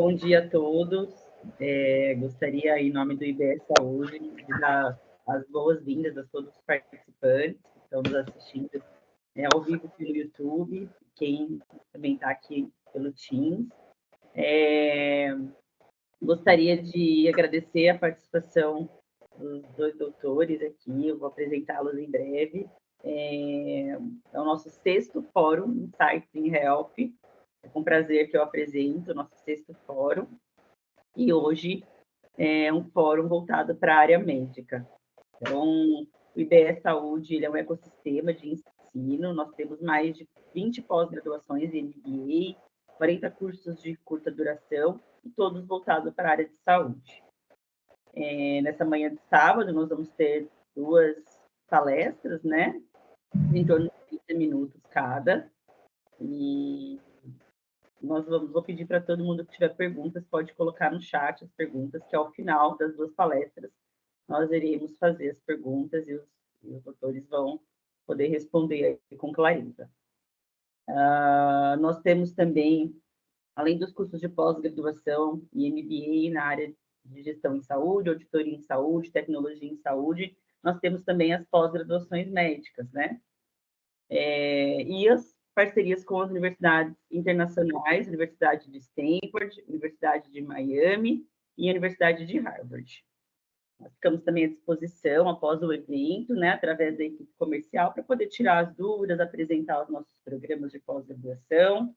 Bom dia a todos. Gostaria, em nome do IBS Saúde, de dar as boas-vindas a todos os participantes que estão nos assistindo ao vivo pelo YouTube, quem também está aqui pelo Teams. Gostaria de agradecer a participação dos dois doutores aqui, eu vou apresentá-los em breve. É o nosso 6º Fórum Insights in Health. É com prazer que eu apresento o nosso 6º Fórum. E hoje é um fórum voltado para a área médica. Então, o IBS Saúde ele é um ecossistema de ensino, nós temos mais de 20 pós-graduações em MBA, 40 cursos de curta duração, e todos voltados para a área de saúde. Nessa manhã de sábado, nós vamos ter 2 palestras, né? Em torno de 30 minutos cada. E vou pedir para todo mundo que tiver perguntas, pode colocar no chat as perguntas, que ao final das 2 palestras nós iremos fazer as perguntas e os doutores vão poder responder com clareza. Nós temos também, além dos cursos de pós-graduação e MBA na área de gestão em saúde, auditoria em saúde, tecnologia em saúde, nós temos também as pós-graduações médicas, né? E as parcerias com as universidades internacionais, Universidade de Stanford, Universidade de Miami e Universidade de Harvard. Nós ficamos também à disposição após o evento, né, através da equipe comercial, para poder tirar as dúvidas, apresentar os nossos programas de pós-graduação,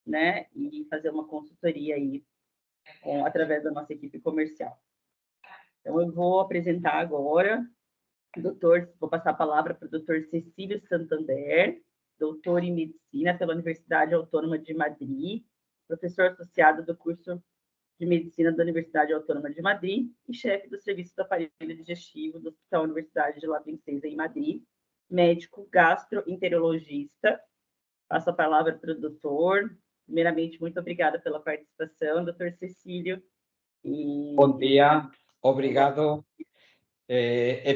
né, e fazer uma consultoria aí através da nossa equipe comercial. Então, eu vou apresentar agora vou passar a palavra para o Dr. Cecílio Santander, doutor em Medicina pela Universidade Autônoma de Madrid, professor associado do curso de Medicina da Universidade Autônoma de Madrid e chefe do Serviço do Aparelho Digestivo do Hospital Universidade de La Princesa, em Madrid, médico gastroenterologista. Passo a palavra para o doutor. Primeiramente, muito obrigada pela participação, doutor Cecílio. Bom dia, obrigado.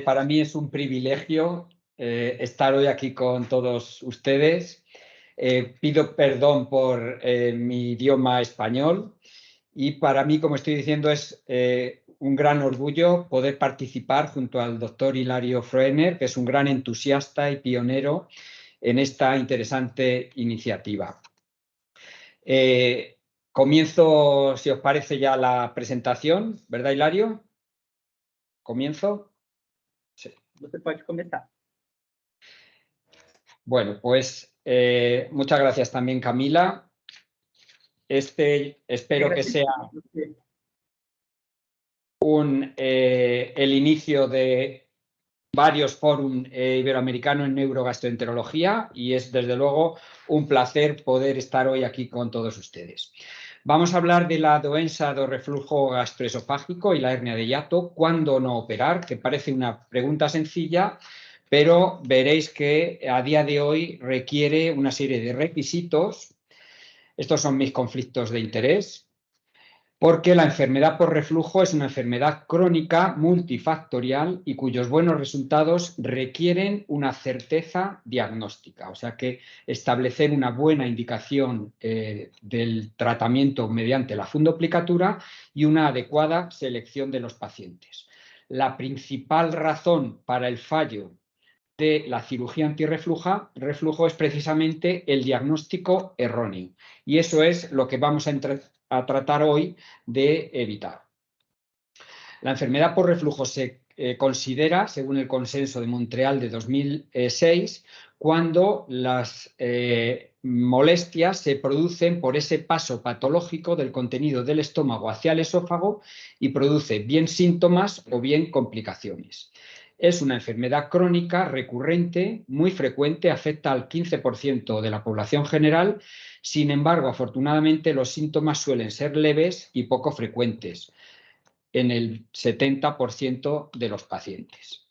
Para mí es un privilegio estar hoy aquí con todos ustedes. Pido perdón por mi idioma español y para mí, como estoy diciendo, es un gran orgullo poder participar junto al doctor Hilario Froehner, que es un gran entusiasta y pionero en esta interesante iniciativa. Comienzo, si os parece, ya la presentación, ¿verdad, Hilario? ¿Comienzo? Sí. Usted puede comenzar. Bueno, pues muchas gracias también, Camila. Espero que sea el inicio de varios fórums iberoamericanos en neurogastroenterología y es desde luego un placer poder estar hoy aquí con todos ustedes. Vamos a hablar de la doença do reflujo gastroesofágico y la hernia de hiato, ¿cuándo no operar? Que parece una pregunta sencilla, pero veréis que a día de hoy requiere una serie de requisitos. Estos son mis conflictos de interés, porque la enfermedad por reflujo es una enfermedad crónica multifactorial y cuyos buenos resultados requieren una certeza diagnóstica. O sea que establecer una buena indicación del tratamiento mediante la fundoplicatura y una adecuada selección de los pacientes. La principal razón para el fallo de la cirugía antirreflujo es precisamente el diagnóstico erróneo. Y eso es lo que vamos a tratar hoy de evitar. La enfermedad por reflujo se considera, según el consenso de Montreal de 2006, cuando las molestias se producen por ese paso patológico del contenido del estómago hacia el esófago y produce bien síntomas o bien complicaciones. Es una enfermedad crónica recurrente, muy frecuente, afecta al 15% de la población general. Sin embargo, afortunadamente, los síntomas suelen ser leves y poco frecuentes en el 70% de los pacientes.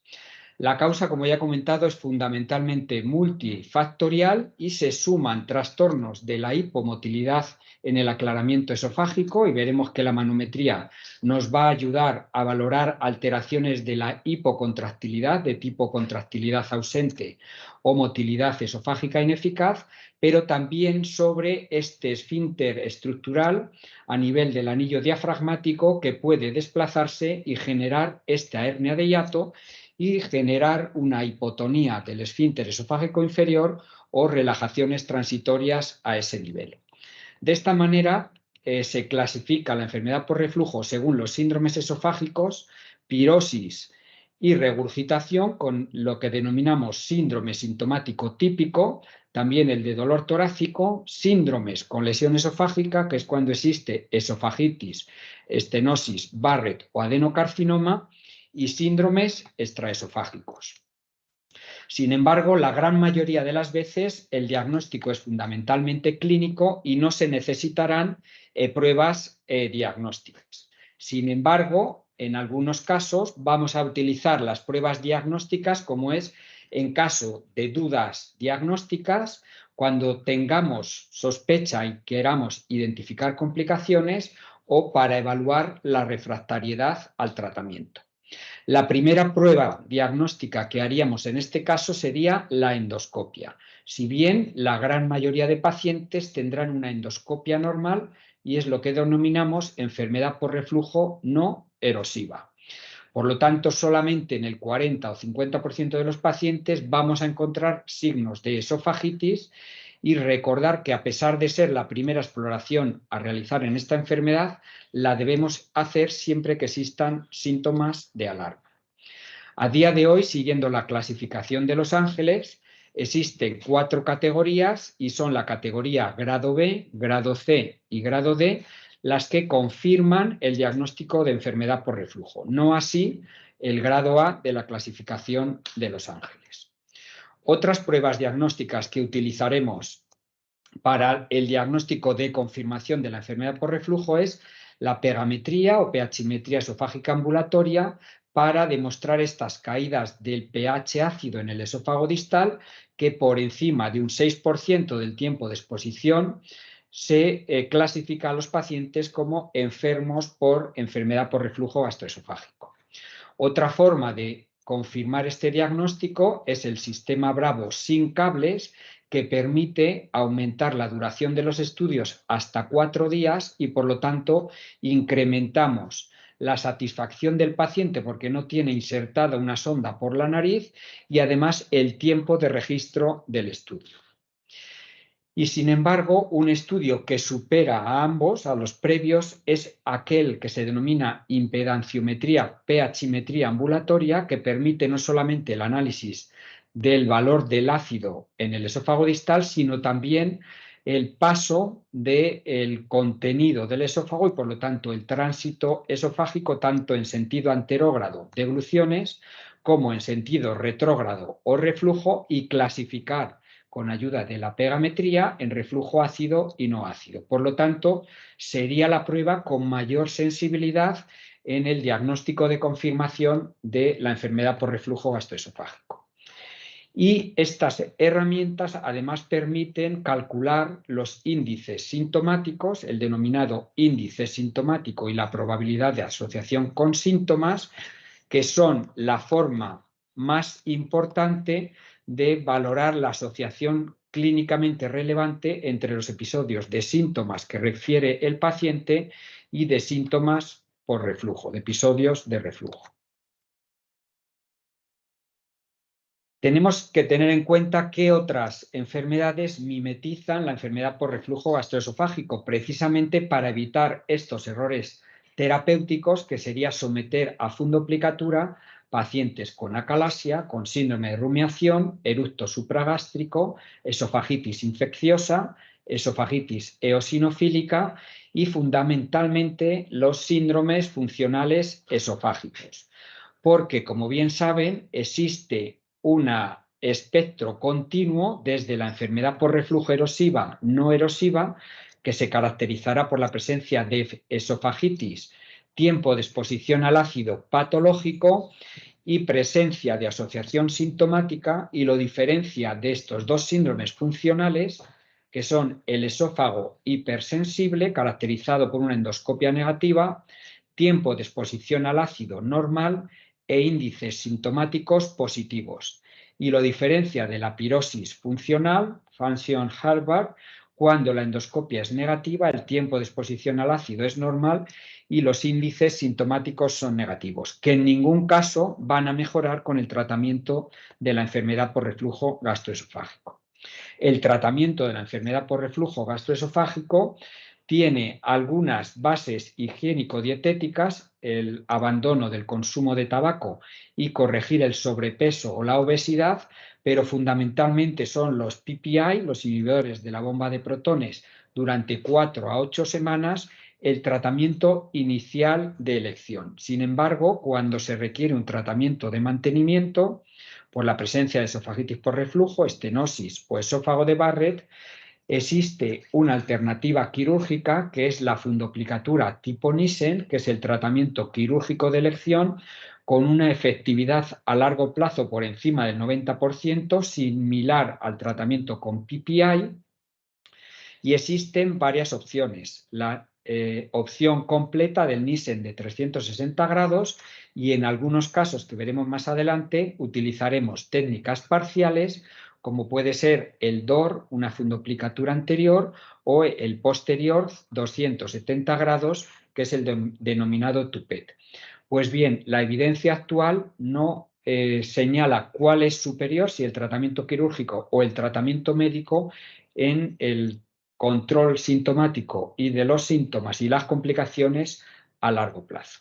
La causa, como ya he comentado, es fundamentalmente multifactorial y se suman trastornos de la hipomotilidad en el aclaramiento esofágico, y veremos que la manometría nos va a ayudar a valorar alteraciones de la hipocontractilidad, de tipo contractilidad ausente o motilidad esofágica ineficaz, pero también sobre este esfínter estructural a nivel del anillo diafragmático que puede desplazarse y generar esta hernia de hiato y generar una hipotonía del esfínter esofágico inferior o relajaciones transitorias a ese nivel. De esta manera se clasifica la enfermedad por reflujo según los síndromes esofágicos, pirosis y regurgitación, con lo que denominamos síndrome sintomático típico, también el de dolor torácico, síndromes con lesión esofágica, que es cuando existe esofagitis, estenosis, Barrett o adenocarcinoma, y síndromes extraesofágicos. Sin embargo, la gran mayoría de las veces el diagnóstico es fundamentalmente clínico y no se necesitarán pruebas diagnósticas. Sin embargo, en algunos casos vamos a utilizar las pruebas diagnósticas, como es en caso de dudas diagnósticas, cuando tengamos sospecha y queramos identificar complicaciones, o para evaluar la refractariedad al tratamiento. La primera prueba diagnóstica que haríamos en este caso sería la endoscopia. Si bien la gran mayoría de pacientes tendrán una endoscopia normal, y es lo que denominamos enfermedad por reflujo no erosiva. Por lo tanto, solamente en el 40 o 50% de los pacientes vamos a encontrar signos de esofagitis, y recordar que, a pesar de ser la primera exploración a realizar en esta enfermedad, la debemos hacer siempre que existan síntomas de alarma. A día de hoy, siguiendo la clasificación de Los Ángeles, existen 4 categorías, y son la categoría grado B, grado C y grado D las que confirman el diagnóstico de enfermedad por reflujo, no así el grado A de la clasificación de Los Ángeles. Otras pruebas diagnósticas que utilizaremos para el diagnóstico de confirmación de la enfermedad por reflujo es la pegametría o pH-metría esofágica ambulatoria, para demostrar estas caídas del pH ácido en el esófago distal, que por encima de un 6% del tiempo de exposición se clasifica a los pacientes como enfermos por enfermedad por reflujo gastroesofágico. Otra forma de confirmar este diagnóstico es el sistema Bravo sin cables, que permite aumentar la duración de los estudios hasta 4 días, y por lo tanto incrementamos la satisfacción del paciente porque no tiene insertada una sonda por la nariz, y además el tiempo de registro del estudio. Y sin embargo, un estudio que supera a ambos, a los previos, es aquel que se denomina impedanciometría pH-metría ambulatoria, que permite no solamente el análisis del valor del ácido en el esófago distal, sino también el paso del contenido del esófago y, por lo tanto, el tránsito esofágico, tanto en sentido anterógrado, degluciones, como en sentido retrógrado o reflujo, y clasificar con ayuda de la pegametría en reflujo ácido y no ácido. Por lo tanto, sería la prueba con mayor sensibilidad en el diagnóstico de confirmación de la enfermedad por reflujo gastroesofágico. Y estas herramientas además permiten calcular los índices sintomáticos, el denominado índice sintomático y la probabilidad de asociación con síntomas, que son la forma más importante de valorar la asociación clínicamente relevante entre los episodios de síntomas que refiere el paciente y de síntomas por reflujo, de episodios de reflujo. Tenemos que tener en cuenta qué otras enfermedades mimetizan la enfermedad por reflujo gastroesofágico, precisamente para evitar estos errores terapéuticos, que sería someter a fundoplicatura pacientes con acalasia, con síndrome de rumiación, eructo supragástrico, esofagitis infecciosa, esofagitis eosinofílica y fundamentalmente los síndromes funcionales esofágicos. Porque, como bien saben, existe un espectro continuo desde la enfermedad por reflujo erosiva, no erosiva, que se caracterizará por la presencia de esofagitis, tiempo de exposición al ácido patológico, y presencia de asociación sintomática, y lo diferencia de estos dos síndromes funcionales, que son el esófago hipersensible, caracterizado por una endoscopia negativa, tiempo de exposición al ácido normal e índices sintomáticos positivos. Y lo diferencia de la pirosis funcional, Function Harvard, cuando la endoscopia es negativa, el tiempo de exposición al ácido es normal y los índices sintomáticos son negativos, que en ningún caso van a mejorar con el tratamiento de la enfermedad por reflujo gastroesofágico. El tratamiento de la enfermedad por reflujo gastroesofágico tiene algunas bases higiénico-dietéticas, el abandono del consumo de tabaco y corregir el sobrepeso o la obesidad, pero fundamentalmente son los PPI, los inhibidores de la bomba de protones, durante 4 a 8 semanas, el tratamiento inicial de elección. Sin embargo, cuando se requiere un tratamiento de mantenimiento, por la presencia de esofagitis por reflujo, estenosis o esófago de Barrett, existe una alternativa quirúrgica que es la fundoplicatura tipo Nissen, que es el tratamiento quirúrgico de elección con una efectividad a largo plazo por encima del 90%, similar al tratamiento con PPI, y existen varias opciones. La opción completa del Nissen de 360 grados y en algunos casos que veremos más adelante utilizaremos técnicas parciales como puede ser el DOR, una fundoplicatura anterior, o el posterior 270 grados, que es el denominado Toupet. Pues bien, la evidencia actual no señala cuál es superior, si el tratamiento quirúrgico o el tratamiento médico, en el control sintomático y de los síntomas y las complicaciones a largo plazo.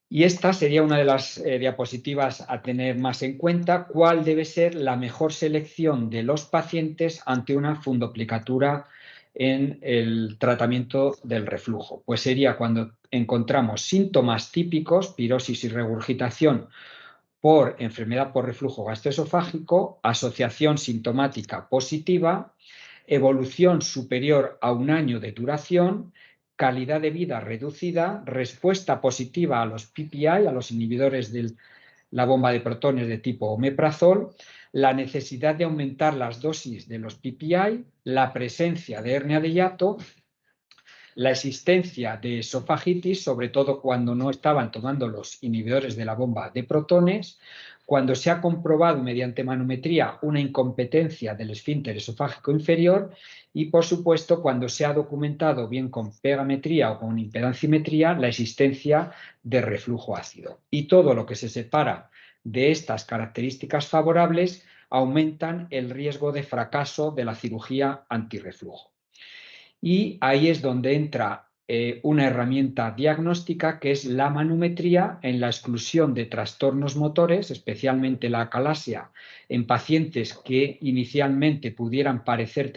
Y esta sería una de las diapositivas a tener más en cuenta, cuál debe ser la mejor selección de los pacientes ante una fundoplicatura en el tratamiento del reflujo. Pues sería cuando encontramos síntomas típicos, pirosis y regurgitación por enfermedad por reflujo gastroesofágico, asociación sintomática positiva, evolución superior a 1 año de duración, calidad de vida reducida, respuesta positiva a los PPI, a los inhibidores de la bomba de protones de tipo omeprazol, la necesidad de aumentar las dosis de los PPI, la presencia de hernia de hiato, la existencia de esofagitis, sobre todo cuando no estaban tomando los inhibidores de la bomba de protones, cuando se ha comprobado mediante manometría una incompetencia del esfínter esofágico inferior y, por supuesto, cuando se ha documentado bien con pegametría o con impedancimetría la existencia de reflujo ácido. Y todo lo que se separa de estas características favorables aumentan el riesgo de fracaso de la cirugía antirreflujo. Y ahí es donde entra una herramienta diagnóstica que es la manometría en la exclusión de trastornos motores, especialmente la acalasia, en pacientes que inicialmente pudieran parecer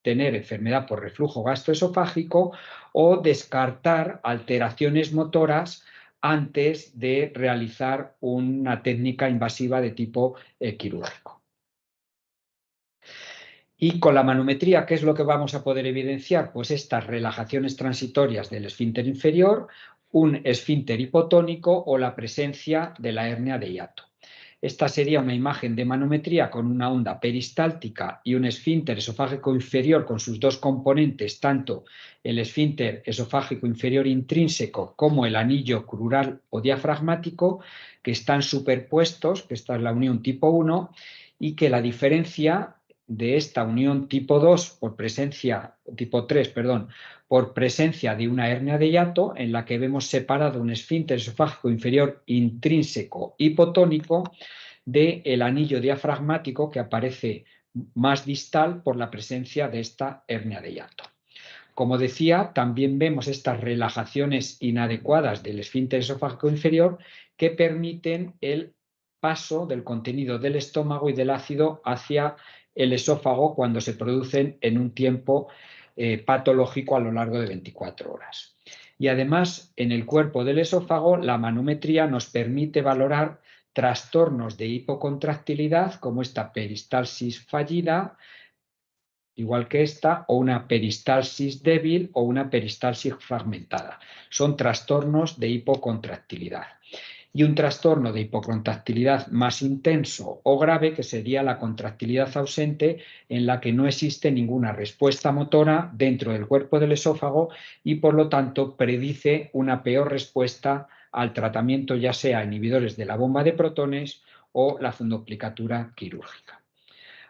tener enfermedad por reflujo gastroesofágico, o descartar alteraciones motoras antes de realizar una técnica invasiva de tipo quirúrgico. Y con la manometría, ¿qué es lo que vamos a poder evidenciar? Pues estas relajaciones transitorias del esfínter inferior, un esfínter hipotónico o la presencia de la hernia de hiato. Esta sería una imagen de manometría con una onda peristáltica y un esfínter esofágico inferior con sus dos componentes, tanto el esfínter esofágico inferior intrínseco como el anillo crural o diafragmático, que están superpuestos, que esta es la unión tipo 1, y que la diferencia de esta unión tipo 2 tipo 3, por presencia de una hernia de hiato en la que vemos separado un esfínter esofágico inferior intrínseco hipotónico del anillo diafragmático que aparece más distal por la presencia de esta hernia de hiato. Como decía, también vemos estas relajaciones inadecuadas del esfínter esofágico inferior que permiten el paso del contenido del estómago y del ácido hacia el esófago cuando se producen en un tiempo patológico a lo largo de 24 horas. Y además, en el cuerpo del esófago, la manometría nos permite valorar trastornos de hipocontractilidad como esta peristalsis fallida, igual que esta, o una peristalsis débil o una peristalsis fragmentada. Son trastornos de hipocontractilidad. y un trastorno de hipocontractilidad más intenso o grave, que sería la contractilidad ausente, en la que no existe ninguna respuesta motora dentro del cuerpo del esófago y, por lo tanto, predice una peor respuesta al tratamiento, ya sea inhibidores de la bomba de protones o la fundoplicatura quirúrgica.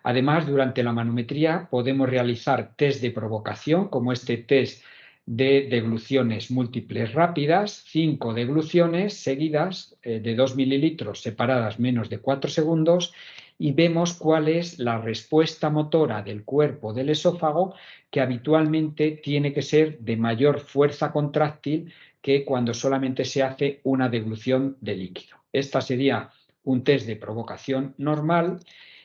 Además, durante la manometría podemos realizar test de provocación, como este test de degluciones múltiples rápidas, 5 degluciones seguidas de 2 mililitros separadas menos de 4 segundos, y vemos cuál es la respuesta motora del cuerpo del esófago, que habitualmente tiene que ser de mayor fuerza contráctil que cuando solamente se hace una deglución de líquido. Esta sería un test de provocación normal.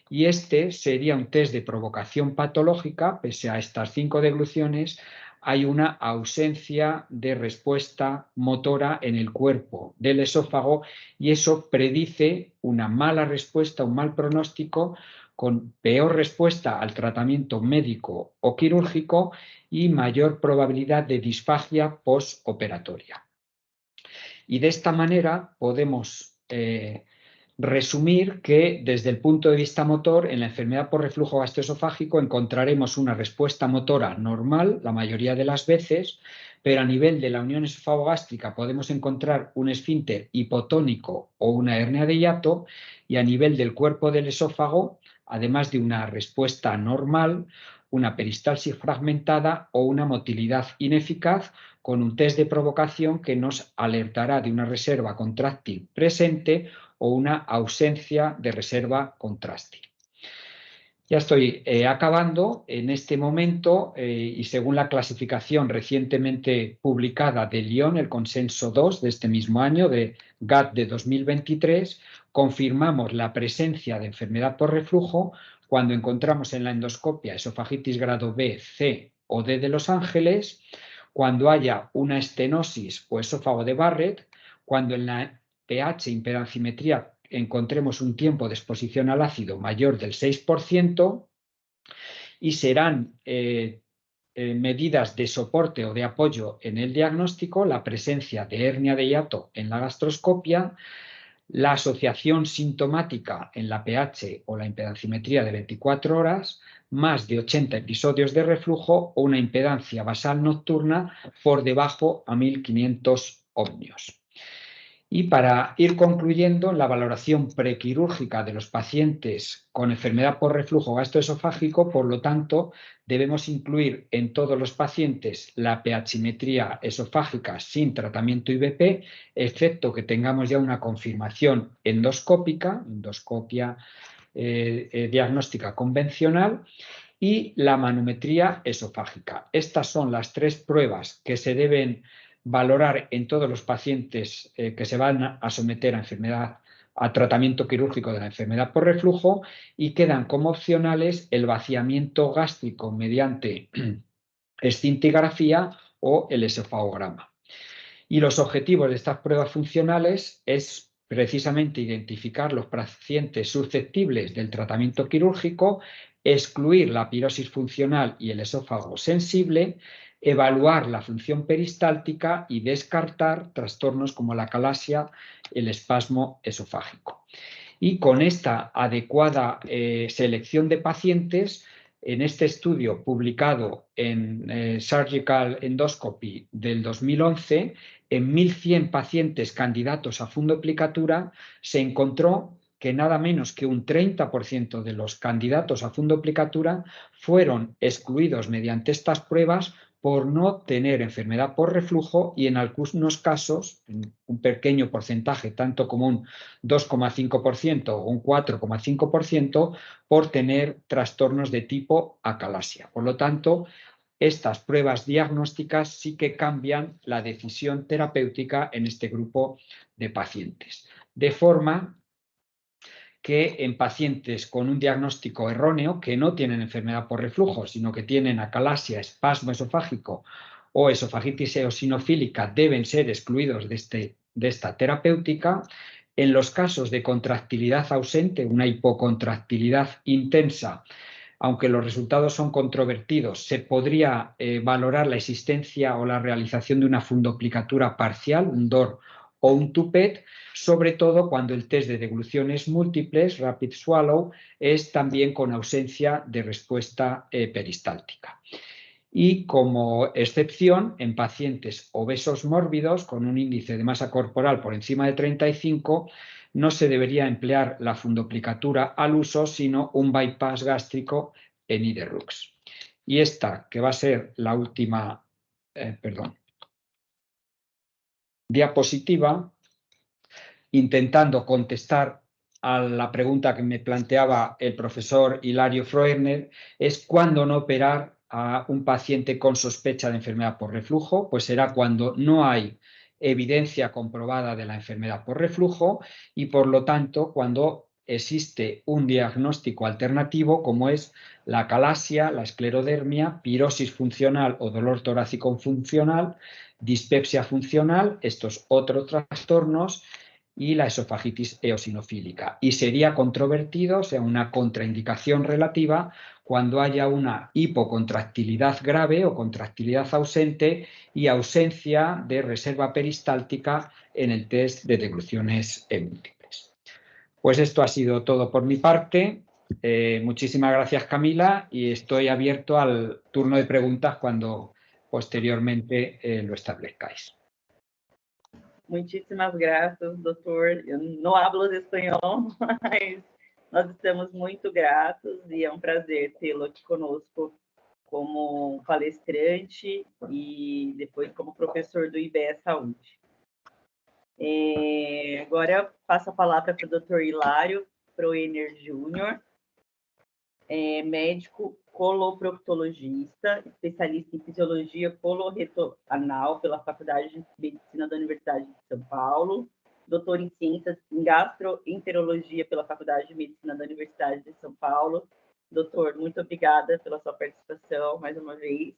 Y este sería un test de provocación patológica. Pese a estas 5 degluciones, hay una ausencia de respuesta motora en el cuerpo del esófago, y eso predice una mala respuesta, un mal pronóstico, con peor respuesta al tratamiento médico o quirúrgico y mayor probabilidad de disfagia postoperatoria. Y de esta manera podemos resumir que, desde el punto de vista motor, en la enfermedad por reflujo gastroesofágico encontraremos una respuesta motora normal la mayoría de las veces, pero a nivel de la unión esofagogástrica podemos encontrar un esfínter hipotónico o una hernia de hiato, y a nivel del cuerpo del esófago, además de una respuesta normal, una peristalsis fragmentada o una motilidad ineficaz, con un test de provocación que nos alertará de una reserva contráctil presente o una ausencia de reserva contráctil. Ya estoy acabando. En este momento, y según la clasificación recientemente publicada de Lyon, el consenso 2 de este mismo año, de GAT de 2023, confirmamos la presencia de enfermedad por reflujo cuando encontramos en la endoscopia esofagitis grado B, C o D de Los Ángeles, cuando haya una estenosis o esófago de Barrett, cuando en la pH impedancimetría encontremos un tiempo de exposición al ácido mayor del 6%, y serán medidas de soporte o de apoyo en el diagnóstico la presencia de hernia de hiato en la gastroscopia, la asociación sintomática en la pH o la impedancimetría de 24 horas, más de 80 episodios de reflujo o una impedancia basal nocturna por debajo a 1500 ohmios. Y para ir concluyendo, la valoración prequirúrgica de los pacientes con enfermedad por reflujo gastroesofágico, por lo tanto, debemos incluir en todos los pacientes la pHimetría esofágica sin tratamiento IVP, excepto que tengamos ya una confirmación endoscópica, endoscopia diagnóstica convencional, y la manometría esofágica. Estas son las 3 pruebas que se deben valorar en todos los pacientes que se van a someter a tratamiento quirúrgico de la enfermedad por reflujo, y quedan como opcionales el vaciamiento gástrico mediante escintigrafía o el esofagograma. Y los objetivos de estas pruebas funcionales es precisamente identificar los pacientes susceptibles del tratamiento quirúrgico, excluir la pirosis funcional y el esófago sensible, evaluar la función peristáltica y descartar trastornos como la calasia, el espasmo esofágico. Y con esta adecuada selección de pacientes, en este estudio publicado en Surgical Endoscopy del 2011, en 1.100 pacientes candidatos a fundoplicatura, se encontró que nada menos que un 30% de los candidatos a fundoplicatura fueron excluidos mediante estas pruebas por no tener enfermedad por reflujo, y en algunos casos, en un pequeño porcentaje, tanto como un 2,5% o un 4,5%, por tener trastornos de tipo acalasia. Por lo tanto, estas pruebas diagnósticas sí que cambian la decisión terapéutica en este grupo de pacientes. De forma que en pacientes con un diagnóstico erróneo, que no tienen enfermedad por reflujo, sino que tienen acalasia, espasmo esofágico o esofagitis eosinofílica, deben ser excluidos de esta terapéutica. En los casos de contractilidad ausente, una hipocontractilidad intensa, aunque los resultados son controvertidos, se podría valorar la existencia o la realización de una fundoplicatura parcial, un DOR o un TUPET, sobre todo cuando el test de degluciones múltiples, Rapid Swallow, es también con ausencia de respuesta peristáltica. Y como excepción, en pacientes obesos mórbidos con un índice de masa corporal por encima de 35, no se debería emplear la fundoplicatura al uso, sino un bypass gástrico en Iderrux. Y esta, que va a ser la última, diapositiva, intentando contestar a la pregunta que me planteaba el profesor Hilario Froerner, es cuándo no operar a un paciente con sospecha de enfermedad por reflujo. Pues será cuando no hay evidencia comprobada de la enfermedad por reflujo y, por lo tanto, cuando existe un diagnóstico alternativo como es la acalasia, la esclerodermia, pirosis funcional o dolor torácico funcional, dispepsia funcional, estos otros trastornos, y la esofagitis eosinofílica. Y sería controvertido, o sea, una contraindicación relativa, cuando haya una hipocontractilidad grave o contractilidad ausente y ausencia de reserva peristáltica en el test de degluciones múltiples. Pues esto ha sido todo por mi parte. Muchísimas gracias, Camila, y estoy abierto al turno de preguntas cuando posteriormente lo establezcáis. Muitíssimas graças, doutor. Eu não hablo espanhol, mas nós estamos muito gratos e é um prazer tê-lo aqui conosco como palestrante e depois como professor do IBE Saúde. Agora eu passo a palavra para o doutor Hilário Froerner Júnior, médico coloproctologista, especialista em fisiologia coloretroanal pela Faculdade de Medicina da Universidade de São Paulo, doutor em ciências em gastroenterologia pela Faculdade de Medicina da Universidade de São Paulo. Doutor, muito obrigada pela sua participação mais uma vez.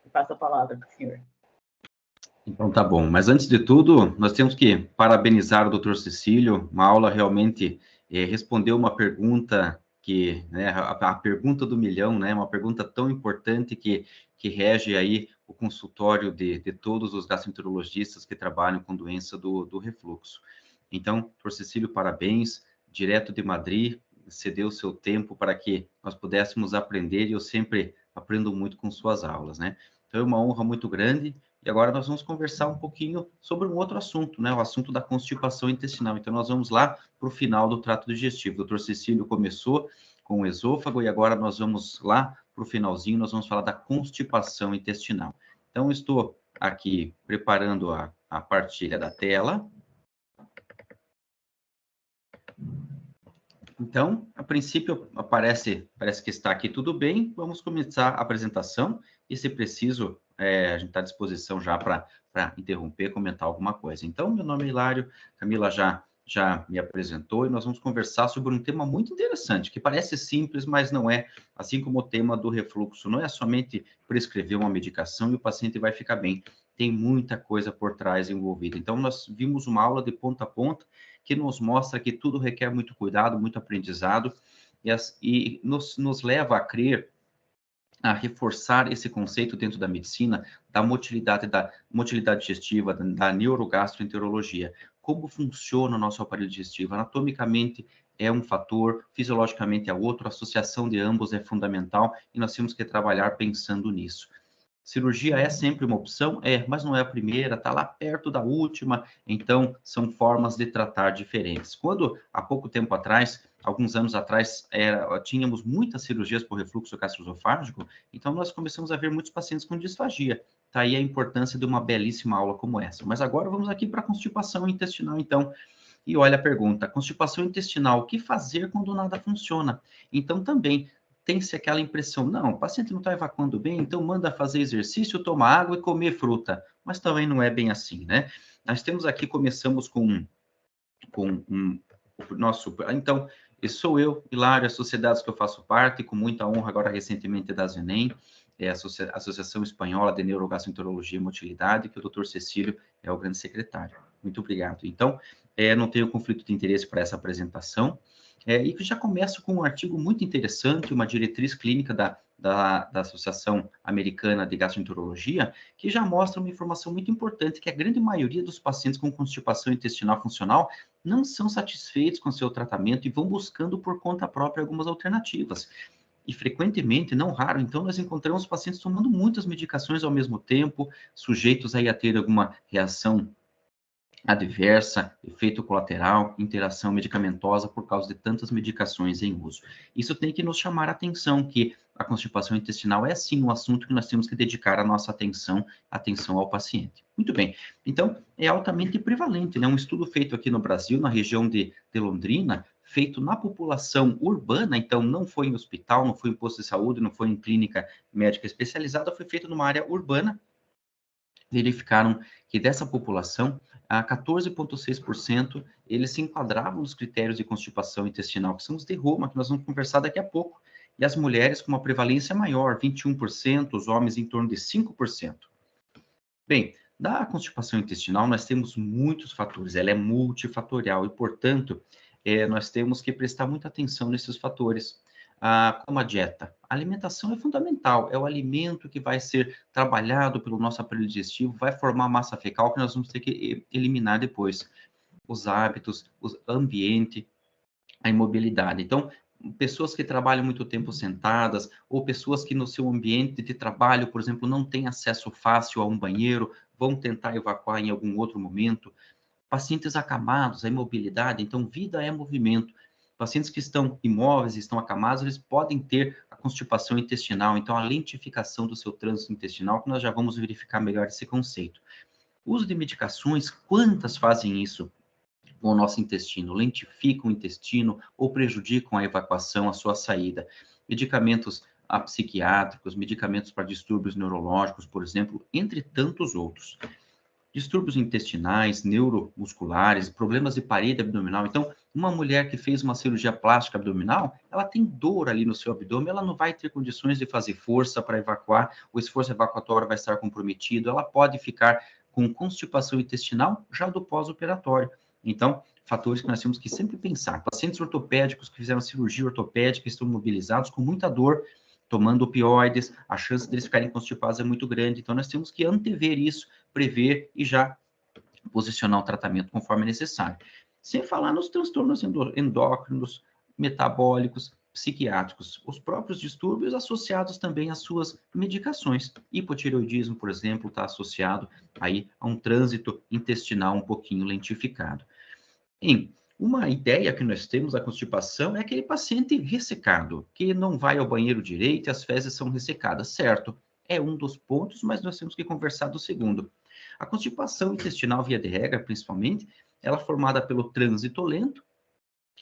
E passo a palavra para o senhor. Então tá bom, mas antes de tudo, nós temos que parabenizar o doutor Cecílio. Uma aula realmente respondeu uma pergunta que, né, a pergunta do milhão, né, uma pergunta tão importante que rege aí o consultório de todos os gastroenterologistas que trabalham com doença do refluxo. Então, doutor Cecílio, parabéns, direto de Madrid, cedeu o seu tempo para que nós pudéssemos aprender, e eu sempre aprendo muito com suas aulas, né? Então, é uma honra muito grande. E agora nós vamos conversar um pouquinho sobre um outro assunto, né? O assunto da constipação intestinal. Então, nós vamos lá para o final do trato digestivo. O doutor Cecílio começou com o esôfago e agora nós vamos lá para o finalzinho, nós vamos falar da constipação intestinal. Então, estou aqui preparando a partilha da tela. Então, a princípio, parece que está aqui tudo bem. Vamos começar a apresentação e, se preciso, a gente está à disposição já para interromper, comentar alguma coisa. Então, meu nome é Hilário, Camila já me apresentou, e nós vamos conversar sobre um tema muito interessante, que parece simples, mas não é, assim como o tema do refluxo, não é somente prescrever uma medicação e o paciente vai ficar bem. Tem muita coisa por trás envolvida. Então, nós vimos uma aula de ponta a ponta, que nos mostra que tudo requer muito cuidado, muito aprendizado, e nos leva a crer, a reforçar esse conceito dentro da medicina, da motilidade digestiva, da neurogastroenterologia. Como funciona o nosso aparelho digestivo? Anatomicamente é um fator, fisiologicamente é outro, a associação de ambos é fundamental, e nós temos que trabalhar pensando nisso. Cirurgia é sempre uma opção? Mas não é a primeira, está lá perto da última, então são formas de tratar diferentes. Quando, há pouco tempo atrás, alguns anos atrás, tínhamos muitas cirurgias por refluxo gastroesofágico, então nós começamos a ver muitos pacientes com disfagia. Está aí a importância de uma belíssima aula como essa. Mas agora vamos aqui para a constipação intestinal, então. E olha a pergunta, constipação intestinal, o que fazer quando nada funciona? Então também tem-se aquela impressão, não, o paciente não está evacuando bem, então manda fazer exercício, tomar água e comer fruta. Mas também não é bem assim, né? Nós temos aqui, começamos com o nosso... Então, esse sou eu, Hilário, as sociedades que eu faço parte, com muita honra agora recentemente da ZENEM, a Associação Espanhola de Neurogastroenterologia e Motilidade, que o Dr. Cecílio é o grande secretário. Muito obrigado. Então, não tenho conflito de interesse para essa apresentação. E já começo com um artigo muito interessante, uma diretriz clínica da da Associação Americana de Gastroenterologia, que já mostra uma informação muito importante, que a grande maioria dos pacientes com constipação intestinal funcional não são satisfeitos com seu tratamento e vão buscando por conta própria algumas alternativas. E frequentemente, não raro, então nós encontramos pacientes tomando muitas medicações ao mesmo tempo, sujeitos aí a ter alguma reação adversa, efeito colateral, interação medicamentosa por causa de tantas medicações em uso. Isso tem que nos chamar a atenção, que a constipação intestinal é sim um assunto que nós temos que dedicar a nossa atenção ao paciente. Muito bem, então é altamente prevalente, né? Um estudo feito aqui no Brasil, na região de Londrina, feito na população urbana, então não foi em hospital, não foi em posto de saúde, não foi em clínica médica especializada, foi feito numa área urbana. Verificaram que dessa população, a 14,6% eles se enquadravam nos critérios de constipação intestinal, que são os de Roma, que nós vamos conversar daqui a pouco, e as mulheres com uma prevalência maior, 21%, os homens em torno de 5%. Bem, da constipação intestinal nós temos muitos fatores, ela é multifatorial e, portanto, nós temos que prestar muita atenção nesses fatores. Como a dieta. A alimentação é fundamental, é o alimento que vai ser trabalhado pelo nosso aparelho digestivo, vai formar massa fecal que nós vamos ter que eliminar depois. Os hábitos, o ambiente, a imobilidade. Então, pessoas que trabalham muito tempo sentadas, ou pessoas que no seu ambiente de trabalho, por exemplo, não têm acesso fácil a um banheiro, vão tentar evacuar em algum outro momento. Pacientes acamados, a imobilidade, então vida é movimento. Pacientes que estão imóveis, estão acamados, eles podem ter a constipação intestinal, então a lentificação do seu trânsito intestinal, que nós já vamos verificar melhor esse conceito. O uso de medicações, quantas fazem isso com o nosso intestino? Lentificam o intestino ou prejudicam a evacuação, a sua saída. Medicamentos psiquiátricos, medicamentos para distúrbios neurológicos, por exemplo, entre tantos outros. Distúrbios intestinais, neuromusculares, problemas de parede abdominal. Então, uma mulher que fez uma cirurgia plástica abdominal, ela tem dor ali no seu abdômen, ela não vai ter condições de fazer força para evacuar, o esforço evacuatório vai estar comprometido, ela pode ficar com constipação intestinal já do pós-operatório. Então, fatores que nós temos que sempre pensar. Pacientes ortopédicos que fizeram cirurgia ortopédica, estão mobilizados com muita dor, tomando opioides, a chance deles ficarem constipados é muito grande. Então, nós temos que antever isso, prever e já posicionar o tratamento conforme necessário. Sem falar nos transtornos endócrinos, metabólicos, psiquiátricos, os próprios distúrbios associados também às suas medicações. Hipotireoidismo, por exemplo, está associado aí a um trânsito intestinal um pouquinho lentificado. Uma ideia que nós temos da constipação é aquele paciente ressecado, que não vai ao banheiro direito e as fezes são ressecadas, certo? É um dos pontos, mas nós temos que conversar do segundo. A constipação intestinal, via de regra, principalmente, ela é formada pelo trânsito lento,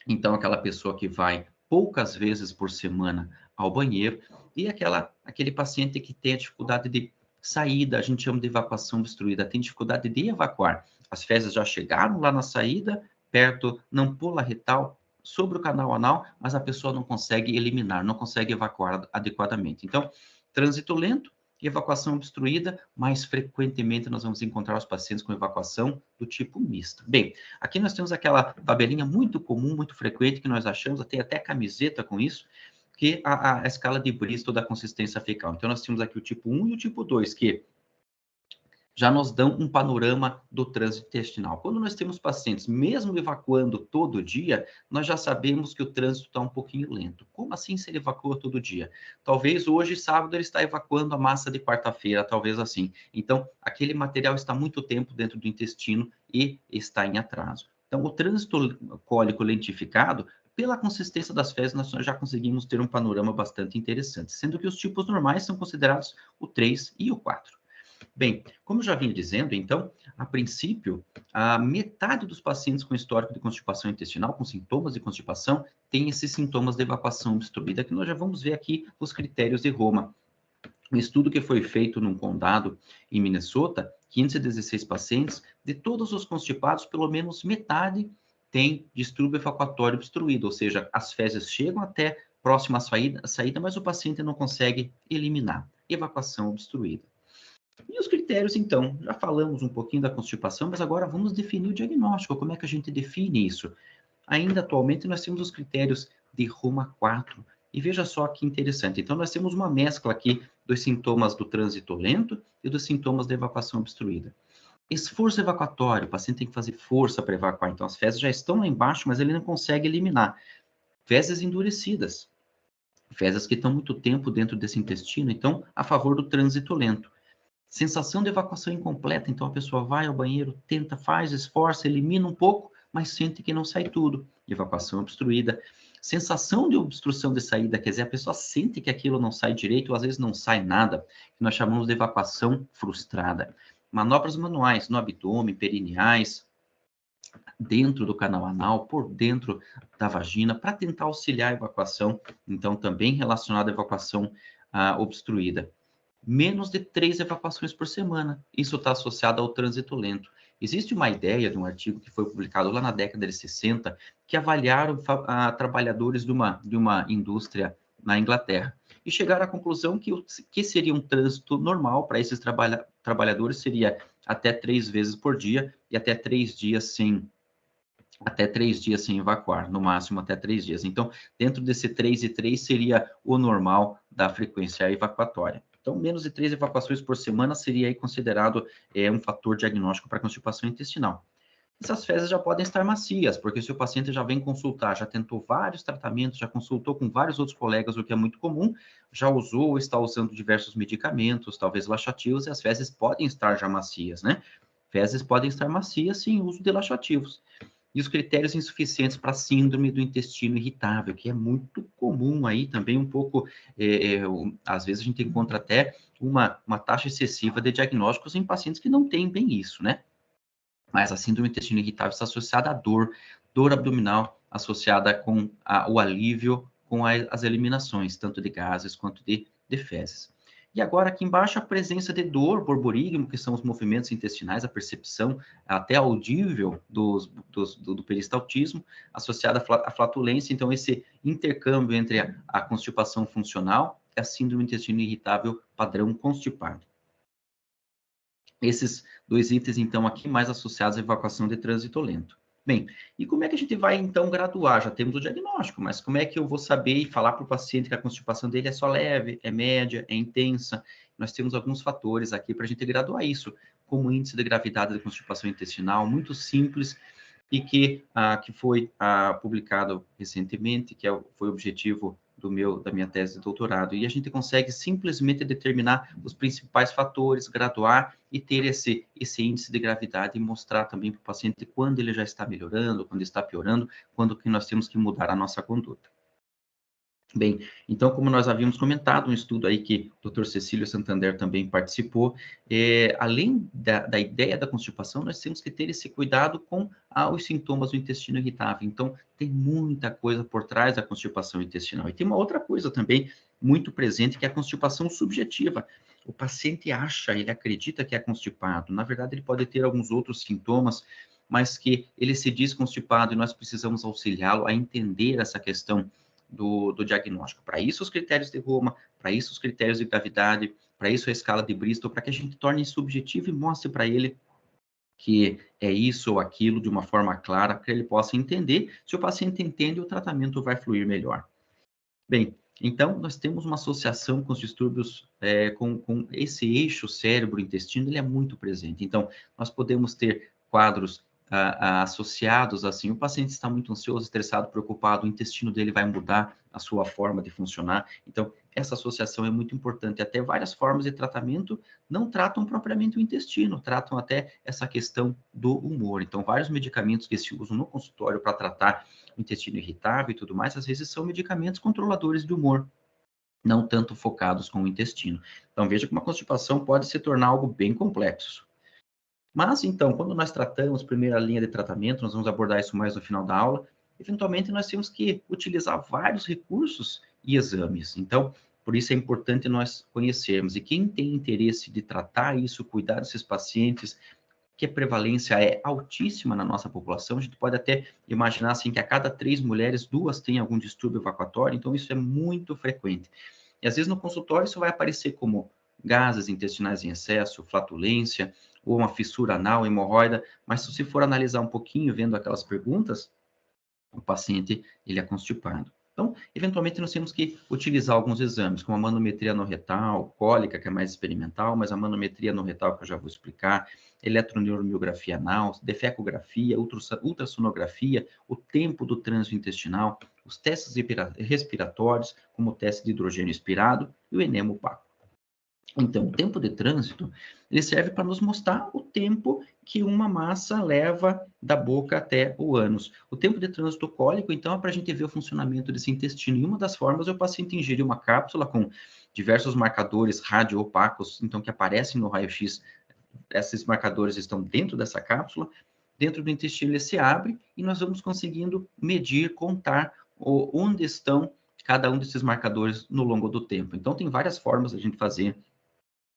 então aquela pessoa que vai poucas vezes por semana ao banheiro, e aquele paciente que tem a dificuldade de saída, a gente chama de evacuação obstruída, tem dificuldade de evacuar. As fezes já chegaram lá na saída, perto, não pula retal, sobre o canal anal, mas a pessoa não consegue eliminar, não consegue evacuar adequadamente. Então, trânsito lento, evacuação obstruída, mais frequentemente nós vamos encontrar os pacientes com evacuação do tipo mista. Bem, aqui nós temos aquela tabelinha muito comum, muito frequente, que nós achamos, tem até camiseta com isso, que é a escala de Bristol da consistência fecal. Então, nós temos aqui o tipo 1 e o tipo 2, que já nos dão um panorama do trânsito intestinal. Quando nós temos pacientes, mesmo evacuando todo dia, nós já sabemos que o trânsito está um pouquinho lento. Como assim se ele evacua todo dia? Talvez hoje, sábado, ele está evacuando a massa de quarta-feira, talvez assim. Então, aquele material está muito tempo dentro do intestino e está em atraso. Então, o trânsito cólico lentificado, pela consistência das fezes, nós já conseguimos ter um panorama bastante interessante, sendo que os tipos normais são considerados o 3 e o 4. Bem, como eu já vinha dizendo, então, a princípio, a metade dos pacientes com histórico de constipação intestinal, com sintomas de constipação, tem esses sintomas de evacuação obstruída, que nós já vamos ver aqui os critérios de Roma. Um estudo que foi feito num condado em Minnesota, 516 pacientes, de todos os constipados, pelo menos metade tem distúrbio evacuatório obstruído, ou seja, as fezes chegam até próxima à saída, mas o paciente não consegue eliminar. Evacuação obstruída. E os critérios, então, já falamos um pouquinho da constipação, mas agora vamos definir o diagnóstico, como é que a gente define isso? Ainda atualmente nós temos os critérios de Roma 4, E veja só que interessante. Então, nós temos uma mescla aqui dos sintomas do trânsito lento e dos sintomas da evacuação obstruída. Esforço evacuatório, o paciente tem que fazer força para evacuar. Então, as fezes já estão lá embaixo, mas ele não consegue eliminar. Fezes endurecidas, fezes que estão muito tempo dentro desse intestino, então, a favor do trânsito lento. Sensação de evacuação incompleta, então a pessoa vai ao banheiro, tenta, faz, esforça, elimina um pouco, mas sente que não sai tudo. Evacuação obstruída. Sensação de obstrução de saída, quer dizer, a pessoa sente que aquilo não sai direito, ou às vezes não sai nada, que nós chamamos de evacuação frustrada. Manobras manuais no abdômen, perineais, dentro do canal anal, por dentro da vagina, para tentar auxiliar a evacuação, então também relacionada à evacuação obstruída. Menos de 3 evacuações por semana. Isso está associado ao trânsito lento. Existe uma ideia de um artigo que foi publicado lá na década de 60, que avaliaram trabalhadores de uma indústria na Inglaterra. E chegaram à conclusão que seria um trânsito normal para esses trabalhadores, seria até 3 vezes por dia e até 3 dias sem evacuar, no máximo até 3 dias. Então, dentro desse 3 e 3 seria o normal da frequência evacuatória. Então, menos de 3 evacuações por semana seria aí considerado um fator diagnóstico para constipação intestinal. Essas fezes já podem estar macias, porque se o paciente já vem consultar, já tentou vários tratamentos, já consultou com vários outros colegas, o que é muito comum, já usou ou está usando diversos medicamentos, talvez laxativos, e as fezes podem estar já macias, né? Fezes podem estar macias sem uso de laxativos. E os critérios insuficientes para síndrome do intestino irritável, que é muito comum aí também um pouco, às vezes a gente encontra até uma taxa excessiva de diagnósticos em pacientes que não têm bem isso, né? Mas a síndrome do intestino irritável está associada à dor abdominal, associada com o alívio com as eliminações, tanto de gases quanto de fezes. E agora, aqui embaixo, a presença de dor, borborigmo, que são os movimentos intestinais, a percepção até audível do peristaltismo, associada à flatulência. Então, esse intercâmbio entre a constipação funcional e a síndrome do intestino irritável padrão constipado. Esses 2 itens, então, aqui mais associados à evacuação de trânsito lento. Bem, e como é que a gente vai, então, graduar? Já temos o diagnóstico, mas como é que eu vou saber e falar para o paciente que a constipação dele é só leve, é média, é intensa? Nós temos alguns fatores aqui para a gente graduar isso, como o índice de gravidade da constipação intestinal, muito simples, e que foi publicado recentemente, que foi objetivo da minha tese de doutorado, e a gente consegue simplesmente determinar os principais fatores, graduar e ter esse índice de gravidade e mostrar também para o paciente quando ele já está melhorando, quando está piorando, quando que nós temos que mudar a nossa conduta. Bem, então, como nós havíamos comentado, um estudo aí que o Dr. Cecílio Santander também participou, além da ideia da constipação, nós temos que ter esse cuidado com os sintomas do intestino irritável. Então, tem muita coisa por trás da constipação intestinal. E tem uma outra coisa também muito presente, que é a constipação subjetiva. O paciente acha, ele acredita que é constipado. Na verdade, ele pode ter alguns outros sintomas, mas que ele se diz constipado e nós precisamos auxiliá-lo a entender essa questão do diagnóstico. Para isso, os critérios de Roma, para isso, os critérios de gravidade, para isso, a escala de Bristol, para que a gente torne subjetivo e mostre para ele que é isso ou aquilo de uma forma clara, para que ele possa entender. Se o paciente entende, o tratamento vai fluir melhor. Bem, então, nós temos uma associação com os distúrbios, com esse eixo cérebro-intestino, ele é muito presente. Então, nós podemos ter quadros associados, assim, o paciente está muito ansioso, estressado, preocupado, o intestino dele vai mudar a sua forma de funcionar. Então, essa associação é muito importante. Até várias formas de tratamento não tratam propriamente o intestino, tratam até essa questão do humor. Então, vários medicamentos que se usam no consultório para tratar o intestino irritável e tudo mais, às vezes são medicamentos controladores de humor, não tanto focados com o intestino. Então, veja que uma constipação pode se tornar algo bem complexo. Mas, então, quando nós tratamos primeira linha de tratamento, nós vamos abordar isso mais no final da aula, eventualmente nós temos que utilizar vários recursos e exames. Então, por isso é importante nós conhecermos. E quem tem interesse de tratar isso, cuidar desses pacientes, que a prevalência é altíssima na nossa população, a gente pode até imaginar assim, que a cada 3 mulheres, 2 têm algum distúrbio evacuatório, então isso é muito frequente. E às vezes no consultório isso vai aparecer como gases intestinais em excesso, flatulência, ou uma fissura anal, hemorroida, mas se você for analisar um pouquinho, vendo aquelas perguntas, o paciente, ele é constipado. Então, eventualmente, nós temos que utilizar alguns exames, como a manometria anorretal, cólica, que é mais experimental, mas a manometria anorretal, que eu já vou explicar, eletroneuromiografia anal, defecografia, ultrassonografia, o tempo do trânsito intestinal, os testes respiratórios, como o teste de hidrogênio expirado e o enema opaco. Então, o tempo de trânsito, ele serve para nos mostrar o tempo que uma massa leva da boca até o ânus. O tempo de trânsito cólico, então, é para a gente ver o funcionamento desse intestino. E uma das formas é o paciente ingerir uma cápsula com diversos marcadores radioopacos, então, que aparecem no raio-x. Esses marcadores estão dentro dessa cápsula. Dentro do intestino, ele se abre e nós vamos conseguindo medir, contar onde estão cada um desses marcadores no longo do tempo. Então, tem várias formas de a gente fazer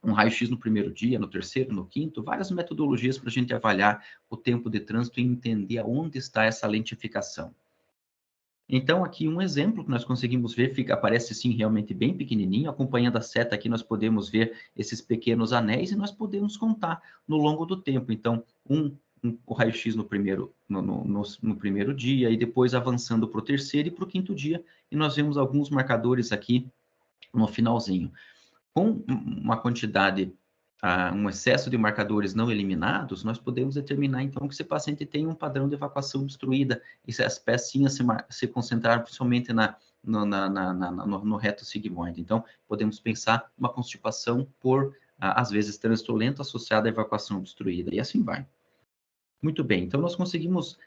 um raio-x no primeiro dia, no terceiro, no quinto, várias metodologias para a gente avaliar o tempo de trânsito e entender aonde está essa lentificação. Então, aqui um exemplo que nós conseguimos ver, aparece sim realmente bem pequenininho, acompanhando a seta aqui nós podemos ver esses pequenos anéis e nós podemos contar no longo do tempo. Então, o raio-x no primeiro dia e depois avançando para o terceiro e para o quinto dia, e nós vemos alguns marcadores aqui no finalzinho. Com uma quantidade, um excesso de marcadores não eliminados, nós podemos determinar, então, que esse paciente tem um padrão de evacuação obstruída, e se as pecinhas se concentraram principalmente no reto sigmoide. Então, podemos pensar uma constipação por, às vezes, trânsito lento associado à evacuação obstruída, e assim vai. Muito bem, então nós conseguimos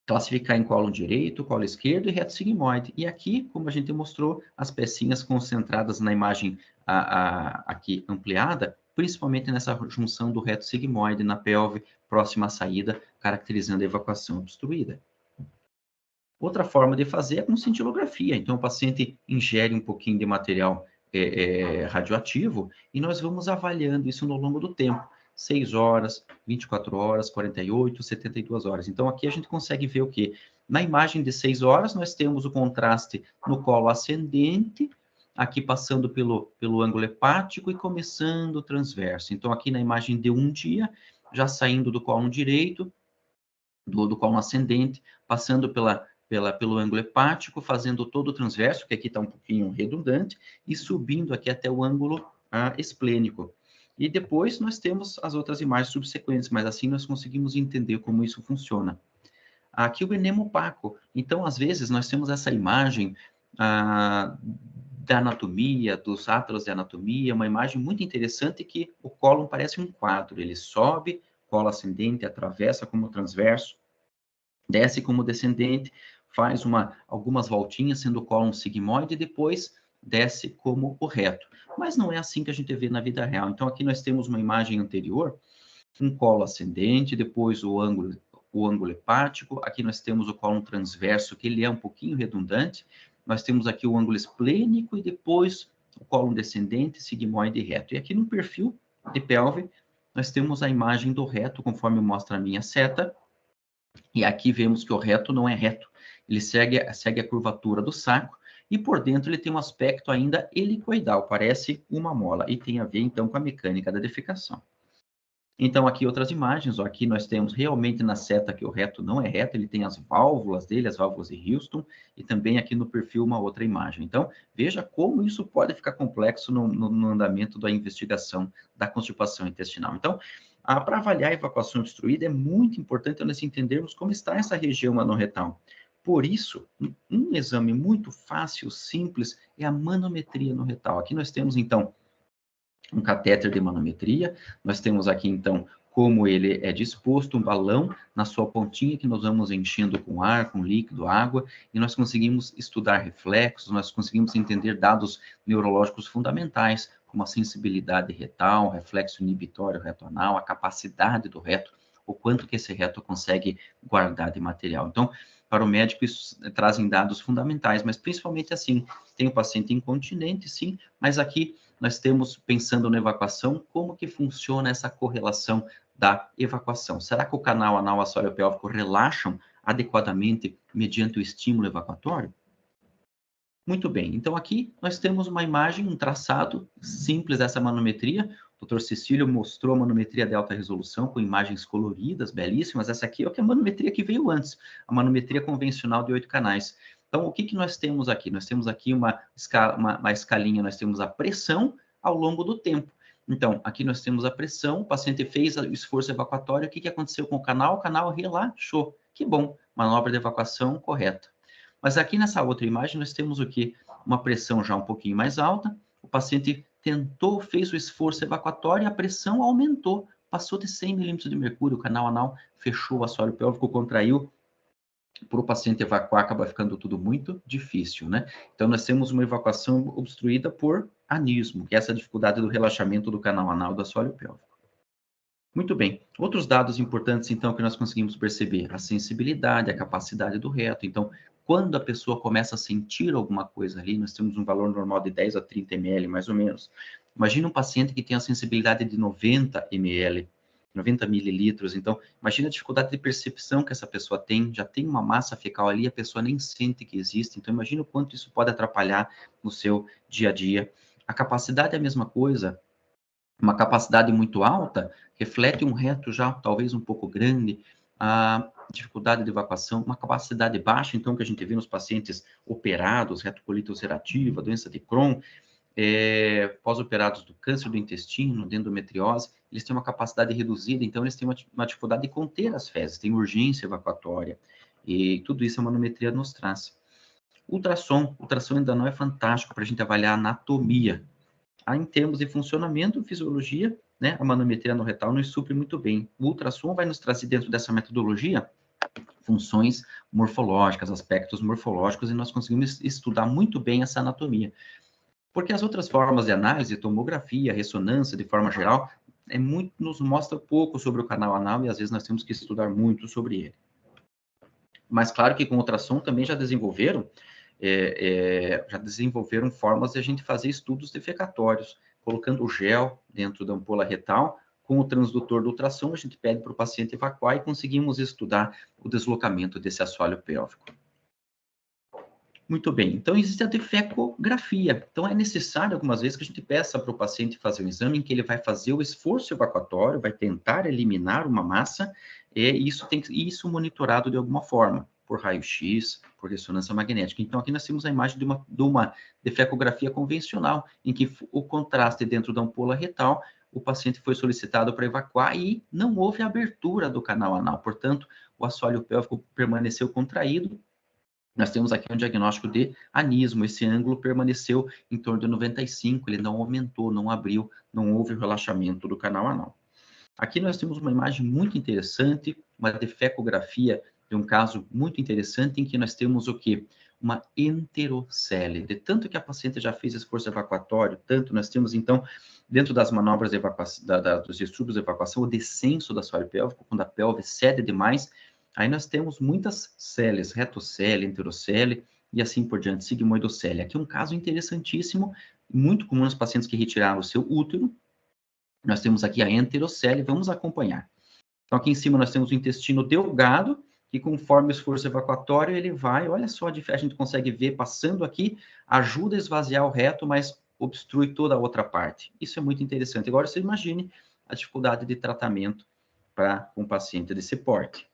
classificar em colo direito, colo esquerdo e reto sigmoide. E aqui, como a gente mostrou, as pecinhas concentradas na imagem aqui ampliada, principalmente nessa junção do reto sigmoide na pelve próxima à saída, caracterizando a evacuação obstruída. Outra forma de fazer é com cintilografia. Então, o paciente ingere um pouquinho de material radioativo e nós vamos avaliando isso no longo do tempo. 6 horas, 24 horas, 48, 72 horas. Então, aqui a gente consegue ver o quê? Na imagem de 6 horas, nós temos o contraste no colo ascendente, aqui passando pelo ângulo hepático e começando o transverso. Então, aqui na imagem de 1 dia, já saindo do colo direito, do colo ascendente, passando pelo ângulo hepático, fazendo todo o transverso, que aqui está um pouquinho redundante, e subindo aqui até o ângulo esplênico. E depois nós temos as outras imagens subsequentes, mas assim nós conseguimos entender como isso funciona. Aqui o enema opaco. Então, às vezes, nós temos essa imagem da anatomia, dos atlas de anatomia, uma imagem muito interessante que o cólon parece um quadro. Ele sobe, colo ascendente, atravessa como transverso, desce como descendente, faz algumas voltinhas, sendo o cólon sigmoide, e depois desce como o reto. Mas não é assim que a gente vê na vida real. Então, aqui nós temos uma imagem anterior, um colo ascendente, depois o ângulo hepático, aqui nós temos o cólon transverso, que ele é um pouquinho redundante, nós temos aqui o ângulo esplênico e depois o cólon descendente, sigmoide e reto. E aqui no perfil de pelve, nós temos a imagem do reto, conforme mostra a minha seta, e aqui vemos que o reto não é reto, ele segue a curvatura do saco, e por dentro ele tem um aspecto ainda helicoidal, parece uma mola, e tem a ver, então, com a mecânica da defecação. Então, aqui outras imagens, aqui nós temos realmente na seta que o reto não é reto, ele tem as válvulas dele, as válvulas de Houston, e também aqui no perfil uma outra imagem. Então, veja como isso pode ficar complexo no andamento da investigação da constipação intestinal. Então, para avaliar a evacuação obstruída, é muito importante nós entendermos como está essa região anorretal. Por isso, um exame muito fácil, simples, é a manometria anorretal. Aqui nós temos, então, um catéter de manometria, nós temos aqui, então, como ele é disposto, um balão na sua pontinha que nós vamos enchendo com ar, com líquido, água, e nós conseguimos estudar reflexos, nós conseguimos entender dados neurológicos fundamentais, como a sensibilidade retal, reflexo inibitório reto-anal, a capacidade do reto, o quanto que esse reto consegue guardar de material. Então, para o médico, isso trazem dados fundamentais, mas principalmente assim, tem o paciente incontinente, sim, mas aqui nós temos, pensando na evacuação, como que funciona essa correlação da evacuação. Será que o canal anal assoreopélvico relaxam adequadamente mediante o estímulo evacuatório? Muito bem, então aqui nós temos uma imagem, um traçado simples dessa manometria. O Dr. Cecílio mostrou a manometria de alta resolução com imagens coloridas, belíssimas. Essa aqui é a manometria que veio antes, a manometria convencional de 8 canais. Então, o que que nós temos aqui? Nós temos aqui uma escalinha, nós temos a pressão ao longo do tempo. Então, aqui nós temos a pressão, o paciente fez o esforço evacuatório, o que que aconteceu com o canal? O canal relaxou. Que bom, manobra de evacuação correta. Mas aqui nessa outra imagem nós temos o quê? Uma pressão já um pouquinho mais alta, o paciente tentou, fez o esforço evacuatório e a pressão aumentou, passou de 100 milímetros de mercúrio, o canal anal fechou, o assoalho pélvico contraiu, para o paciente evacuar acaba ficando tudo muito difícil, né? Então, nós temos uma evacuação obstruída por anismo, que é essa dificuldade do relaxamento do canal anal do assoalho pélvico. Muito bem. Outros dados importantes, então, que nós conseguimos perceber, a sensibilidade, a capacidade do reto. Então, quando a pessoa começa a sentir alguma coisa ali, nós temos um valor normal de 10 a 30 ml, mais ou menos. Imagina um paciente que tem a sensibilidade de 90 ml, 90 mililitros. Então, imagina a dificuldade de percepção que essa pessoa tem. Já tem uma massa fecal ali, a pessoa nem sente que existe. Então, imagina o quanto isso pode atrapalhar no seu dia a dia. A capacidade é a mesma coisa. Uma capacidade muito alta reflete um reto já talvez um pouco grande, a dificuldade de evacuação, uma capacidade baixa, então, que a gente vê nos pacientes operados, retocolite ulcerativa, doença de Crohn, pós-operados do câncer do intestino, de endometriose, eles têm uma capacidade reduzida, então eles têm uma dificuldade de conter as fezes, tem urgência evacuatória, e tudo isso a manometria nos traz. Ultrassom ainda não é fantástico para a gente avaliar a anatomia. Em termos de funcionamento, fisiologia, né, a manometria no retal nos supre muito bem. O ultrassom vai nos trazer dentro dessa metodologia funções morfológicas, aspectos morfológicos, e nós conseguimos estudar muito bem essa anatomia. Porque as outras formas de análise, tomografia, ressonância, de forma geral, nos mostra pouco sobre o canal anal e às vezes nós temos que estudar muito sobre ele. Mas claro que com ultrassom também já desenvolveram formas de a gente fazer estudos defecatórios, colocando o gel dentro da ampola retal, com o transdutor do ultrassom, a gente pede para o paciente evacuar e conseguimos estudar o deslocamento desse assoalho pélvico. Muito bem, então existe a defecografia. Então é necessário algumas vezes que a gente peça para o paciente fazer um exame em que ele vai fazer o esforço evacuatório, vai tentar eliminar uma massa, e isso monitorado de alguma forma, por raio-x, por ressonância magnética. Então aqui nós temos a imagem de uma defecografia convencional, em que o contraste dentro da ampola retal, o paciente foi solicitado para evacuar e não houve abertura do canal anal, portanto, o assoalho pélvico permaneceu contraído. Nós temos aqui um diagnóstico de anismo, esse ângulo permaneceu em torno de 95, ele não aumentou, não abriu, não houve relaxamento do canal anal. Aqui nós temos uma imagem muito interessante, uma defecografia de um caso muito interessante, em que nós temos o quê? Uma enterocele. De tanto que a paciente já fez esforço evacuatório, tanto nós temos, então, dentro das manobras de evacuação, dos distúrbios de evacuação, o descenso do assoalho pélvico, quando a pelve cede demais. Aí nós temos muitas celes, retocele, enterocele e assim por diante, sigmoidocele. Aqui um caso interessantíssimo, muito comum nos pacientes que retiraram o seu útero. Nós temos aqui a enterocele, vamos acompanhar. Então aqui em cima nós temos o intestino delgado, que conforme o esforço evacuatório ele vai, olha só, a gente consegue ver passando aqui, ajuda a esvaziar o reto, mas obstrui toda a outra parte. Isso é muito interessante. Agora você imagine a dificuldade de tratamento para um paciente desse porte.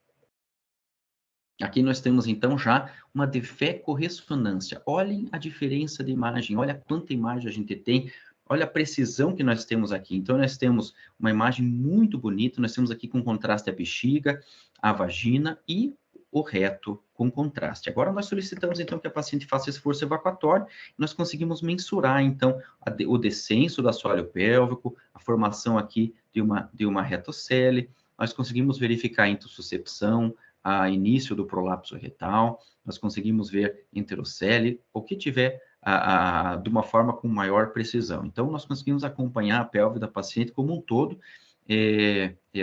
Aqui nós temos, então, já uma defecorressonância. Olhem a diferença de imagem, olha quanta imagem a gente tem, olha a precisão que nós temos aqui. Então, nós temos uma imagem muito bonita, nós temos aqui com contraste a bexiga, a vagina e o reto com contraste. Agora, nós solicitamos, então, que a paciente faça esforço evacuatório, e nós conseguimos mensurar, então, o descenso do assoalho pélvico, a formação aqui de uma retocele, nós conseguimos verificar a intussuscepção, a início do prolapso retal, nós conseguimos ver enterocele, o que tiver de uma forma com maior precisão. Então, nós conseguimos acompanhar a pelve da paciente como um todo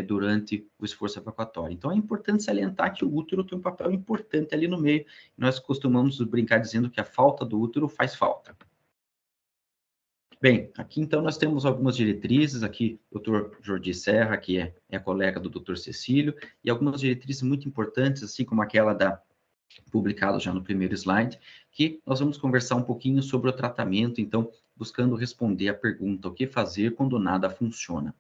durante o esforço evacuatório. Então, é importante salientar que o útero tem um papel importante ali no meio. Nós costumamos brincar dizendo que a falta do útero faz falta. Bem, aqui então nós temos algumas diretrizes, aqui o Dr. Jordi Serra, que é colega do Dr. Cecílio, e algumas diretrizes muito importantes, assim como aquela publicada já no primeiro slide, que nós vamos conversar um pouquinho sobre o tratamento, então, buscando responder a pergunta, o que fazer quando nada funciona.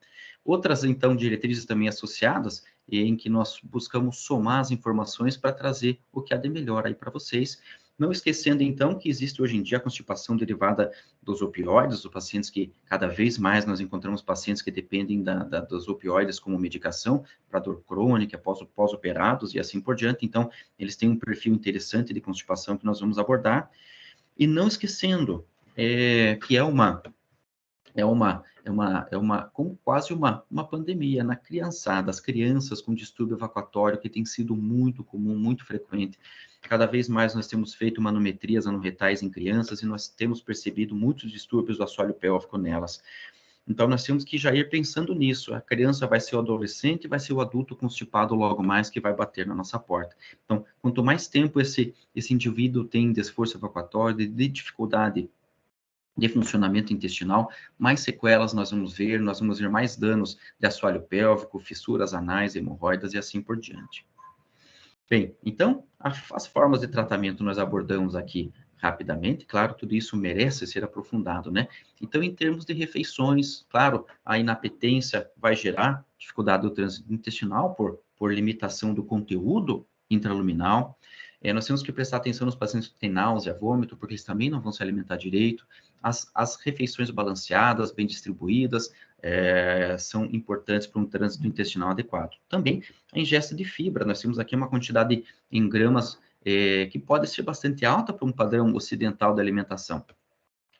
Outras, então, diretrizes também associadas, em que nós buscamos somar as informações para trazer o que há de melhor aí para vocês. Não esquecendo, então, que existe hoje em dia a constipação derivada dos opioides, os pacientes que, cada vez mais, nós encontramos pacientes que dependem dos opioides como medicação para dor crônica, pós-operados e assim por diante. Então, eles têm um perfil interessante de constipação que nós vamos abordar. E não esquecendo que como quase uma pandemia na criançada, as crianças com distúrbio evacuatório, que tem sido muito comum, muito frequente. Cada vez mais nós temos feito manometrias anorretais em crianças e nós temos percebido muitos distúrbios do assoalho pélvico nelas. Então, nós temos que já ir pensando nisso. A criança vai ser o adolescente, vai ser o adulto constipado logo mais que vai bater na nossa porta. Então, quanto mais tempo esse indivíduo tem de esforço evacuatório, de dificuldade de funcionamento intestinal, mais sequelas nós vamos ver mais danos de assoalho pélvico, fissuras anais, hemorroidas e assim por diante. Bem, então, as formas de tratamento nós abordamos aqui rapidamente, claro, tudo isso merece ser aprofundado, né? Então, em termos de refeições, claro, a inapetência vai gerar dificuldade do trânsito intestinal por limitação do conteúdo intraluminal. Nós temos que prestar atenção nos pacientes que têm náusea, vômito, porque eles também não vão se alimentar direito. As refeições balanceadas, bem distribuídas, são importantes para um trânsito intestinal adequado. Também a ingesta de fibra, nós temos aqui uma quantidade em gramas que pode ser bastante alta para um padrão ocidental da alimentação,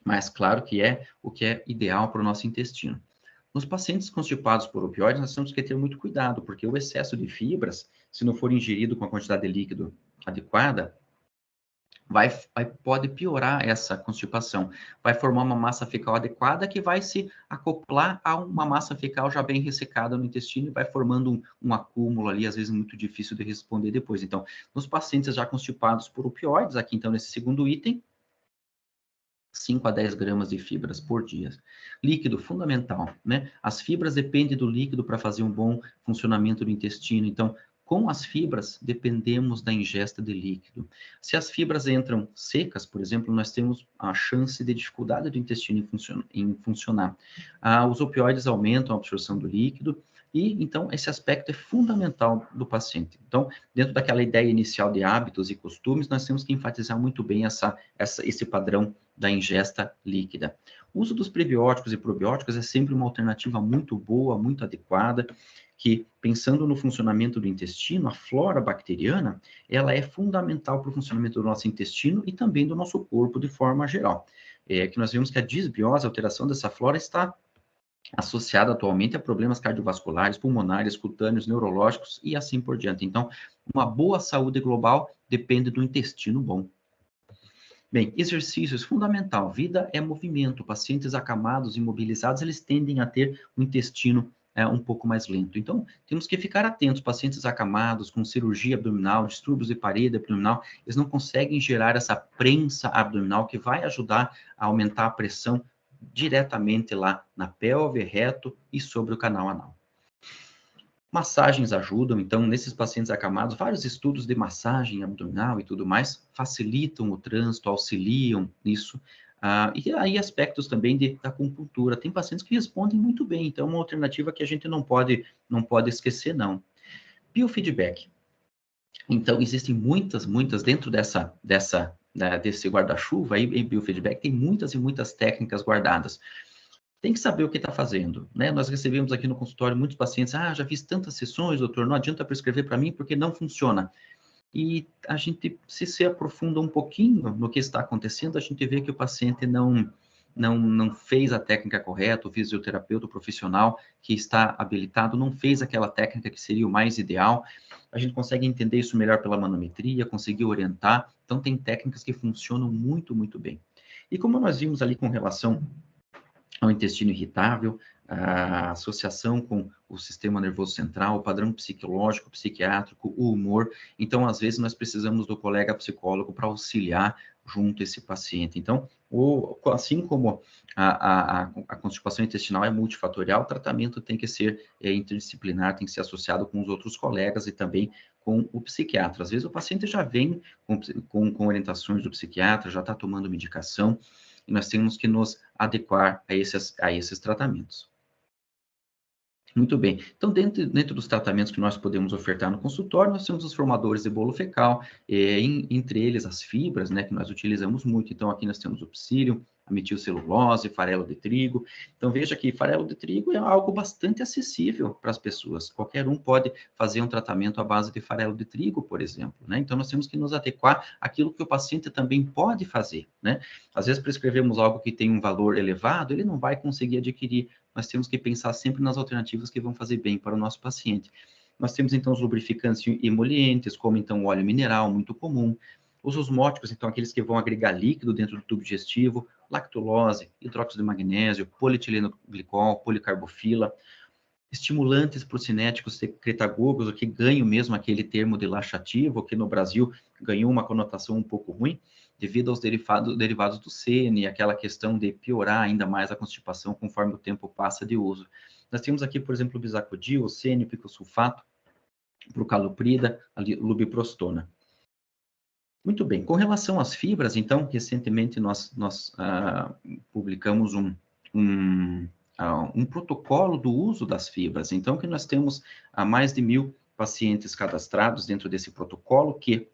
mas claro que é o que é ideal para o nosso intestino. Nos pacientes constipados por opioides, nós temos que ter muito cuidado, porque o excesso de fibras, se não for ingerido com a quantidade de líquido adequada, pode piorar essa constipação. Vai formar uma massa fecal adequada que vai se acoplar a uma massa fecal já bem ressecada no intestino e vai formando um acúmulo ali, às vezes muito difícil de responder depois. Então, nos pacientes já constipados por opioides, aqui então nesse segundo item, 5 a 10 gramas de fibras por dia. Líquido, fundamental, né? As fibras dependem do líquido para fazer um bom funcionamento do intestino. Então, com as fibras, dependemos da ingesta de líquido. Se as fibras entram secas, por exemplo, nós temos a chance de dificuldade do intestino em funcionar. Os opioides aumentam a absorção do líquido e, então, esse aspecto é fundamental do paciente. Então, dentro daquela ideia inicial de hábitos e costumes, nós temos que enfatizar muito bem esse padrão da ingesta líquida. O uso dos prebióticos e probióticos é sempre uma alternativa muito boa, muito adequada, que, pensando no funcionamento do intestino, a flora bacteriana, ela é fundamental para o funcionamento do nosso intestino e também do nosso corpo de forma geral. Que nós vemos que a disbiose, a alteração dessa flora, está associada atualmente a problemas cardiovasculares, pulmonares, cutâneos, neurológicos e assim por diante. Então, uma boa saúde global depende do intestino bom. Bem, exercícios, fundamental. Vida é movimento. Pacientes acamados, imobilizados, eles tendem a ter o intestino um pouco mais lento. Então, temos que ficar atentos. Pacientes acamados, com cirurgia abdominal, distúrbios de parede abdominal, eles não conseguem gerar essa prensa abdominal que vai ajudar a aumentar a pressão diretamente lá na pelve, reto e sobre o canal anal. Massagens ajudam, então, nesses pacientes acamados, vários estudos de massagem abdominal e tudo mais facilitam o trânsito, auxiliam nisso. E aí aspectos também da acupuntura. Tem pacientes que respondem muito bem, então é uma alternativa que a gente não pode esquecer, não. Biofeedback. Então, existem muitas dentro desse guarda-chuva aí, em biofeedback, tem muitas e muitas técnicas guardadas. Tem que saber o que está fazendo, né? Nós recebemos aqui no consultório muitos pacientes, já fiz tantas sessões, doutor, não adianta prescrever para mim porque não funciona. E a gente, se aprofunda um pouquinho no que está acontecendo, a gente vê que o paciente não fez a técnica correta, o fisioterapeuta, o profissional que está habilitado, não fez aquela técnica que seria o mais ideal. A gente consegue entender isso melhor pela manometria, conseguir orientar. Então, tem técnicas que funcionam muito, muito bem. E como nós vimos ali com relação ao intestino irritável, a associação com o sistema nervoso central, o padrão psicológico, psiquiátrico, o humor. Então, às vezes, nós precisamos do colega psicólogo para auxiliar junto esse paciente. Então, assim como a constipação intestinal é multifatorial, o tratamento tem que ser interdisciplinar, tem que ser associado com os outros colegas e também com o psiquiatra. Às vezes, o paciente já vem com orientações do psiquiatra, já está tomando medicação, e nós temos que nos adequar a esses tratamentos. Muito bem. Então, dentro dos tratamentos que nós podemos ofertar no consultório, nós temos os formadores de bolo fecal, entre eles as fibras, né, que nós utilizamos muito. Então, aqui nós temos o psyllium, a metilcelulose, farelo de trigo. Então, veja que farelo de trigo é algo bastante acessível para as pessoas. Qualquer um pode fazer um tratamento à base de farelo de trigo, por exemplo, né? Então, nós temos que nos adequar àquilo que o paciente também pode fazer, né? Às vezes, prescrevemos algo que tem um valor elevado, ele não vai conseguir adquirir. Nós temos que pensar sempre nas alternativas que vão fazer bem para o nosso paciente. Nós temos, então, os lubrificantes e emolientes, como, então, o óleo mineral, muito comum. Os osmóticos, então, aqueles que vão agregar líquido dentro do tubo digestivo, lactulose, hidróxido de magnésio, polietileno glicol, policarbofila. Estimulantes procinéticos secretagogos, o que ganham mesmo aquele termo de laxativo, que no Brasil ganhou uma conotação um pouco ruim, devido aos derivados do sene, aquela questão de piorar ainda mais a constipação conforme o tempo passa de uso. Nós temos aqui, por exemplo, o bisacodil, o sene, o picosulfato, procaloprida, a lubiprostona. Muito bem, com relação às fibras, então, recentemente nós publicamos um protocolo do uso das fibras. Então, que nós temos mais de 1.000 pacientes cadastrados dentro desse protocolo, que,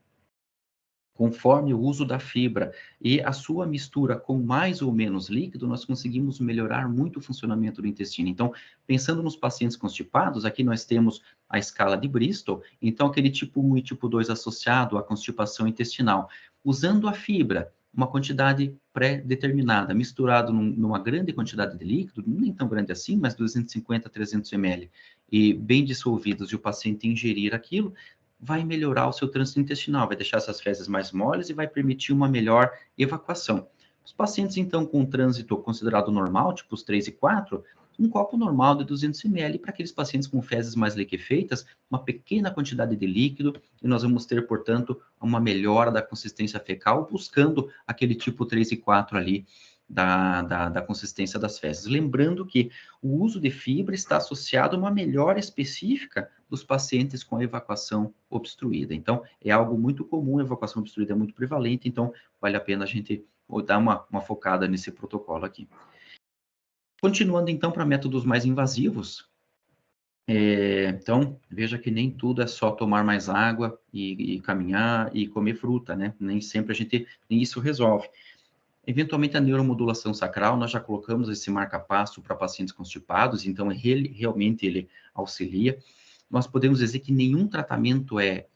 conforme o uso da fibra e a sua mistura com mais ou menos líquido, nós conseguimos melhorar muito o funcionamento do intestino. Então, pensando nos pacientes constipados, aqui nós temos a escala de Bristol, então aquele tipo 1 e tipo 2 associado à constipação intestinal. Usando a fibra, uma quantidade pré-determinada, misturado numa grande quantidade de líquido, nem tão grande assim, mas 250 a 300 ml, e bem dissolvidos, e o paciente ingerir aquilo, vai melhorar o seu trânsito intestinal, vai deixar essas fezes mais moles e vai permitir uma melhor evacuação. Os pacientes, então, com trânsito considerado normal, tipo os 3 e 4, um copo normal de 200 ml. Para aqueles pacientes com fezes mais liquefeitas, uma pequena quantidade de líquido, e nós vamos ter, portanto, uma melhora da consistência fecal, buscando aquele tipo 3 e 4 ali, da consistência das fezes. Lembrando que o uso de fibra está associado a uma melhora específica dos pacientes com evacuação obstruída. Então, é algo muito comum, a evacuação obstruída é muito prevalente, então vale a pena a gente dar uma focada nesse protocolo aqui. Continuando, então, para métodos mais invasivos, então, veja que nem tudo é só tomar mais água e caminhar e comer fruta, né? Nem sempre nem isso resolve. Eventualmente, a neuromodulação sacral, nós já colocamos esse marca-passo para pacientes constipados, então realmente ele auxilia. Nós podemos dizer que nenhum tratamento é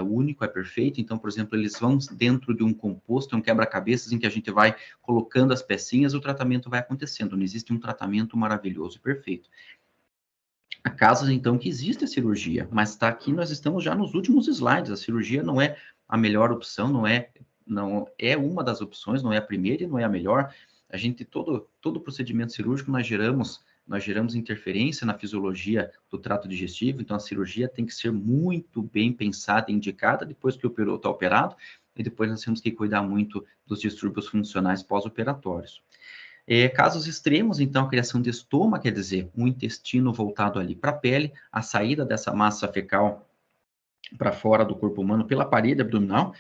único, é perfeito. Então, por exemplo, eles vão dentro de um composto, um quebra-cabeças, em que a gente vai colocando as pecinhas, o tratamento vai acontecendo. Não existe um tratamento maravilhoso e perfeito. Há casos, então, que existe a cirurgia, mas está aqui, nós estamos já nos últimos slides. A cirurgia não é a melhor opção, não é uma das opções, não é a primeira e não é a melhor. A gente, todo procedimento cirúrgico, nós geramos interferência na fisiologia do trato digestivo, então a cirurgia tem que ser muito bem pensada e indicada depois que o está operado, e depois nós temos que cuidar muito dos distúrbios funcionais pós-operatórios. Casos extremos, então, a criação de estoma, quer dizer, um intestino voltado ali para a pele, a saída dessa massa fecal para fora do corpo humano pela parede abdominal,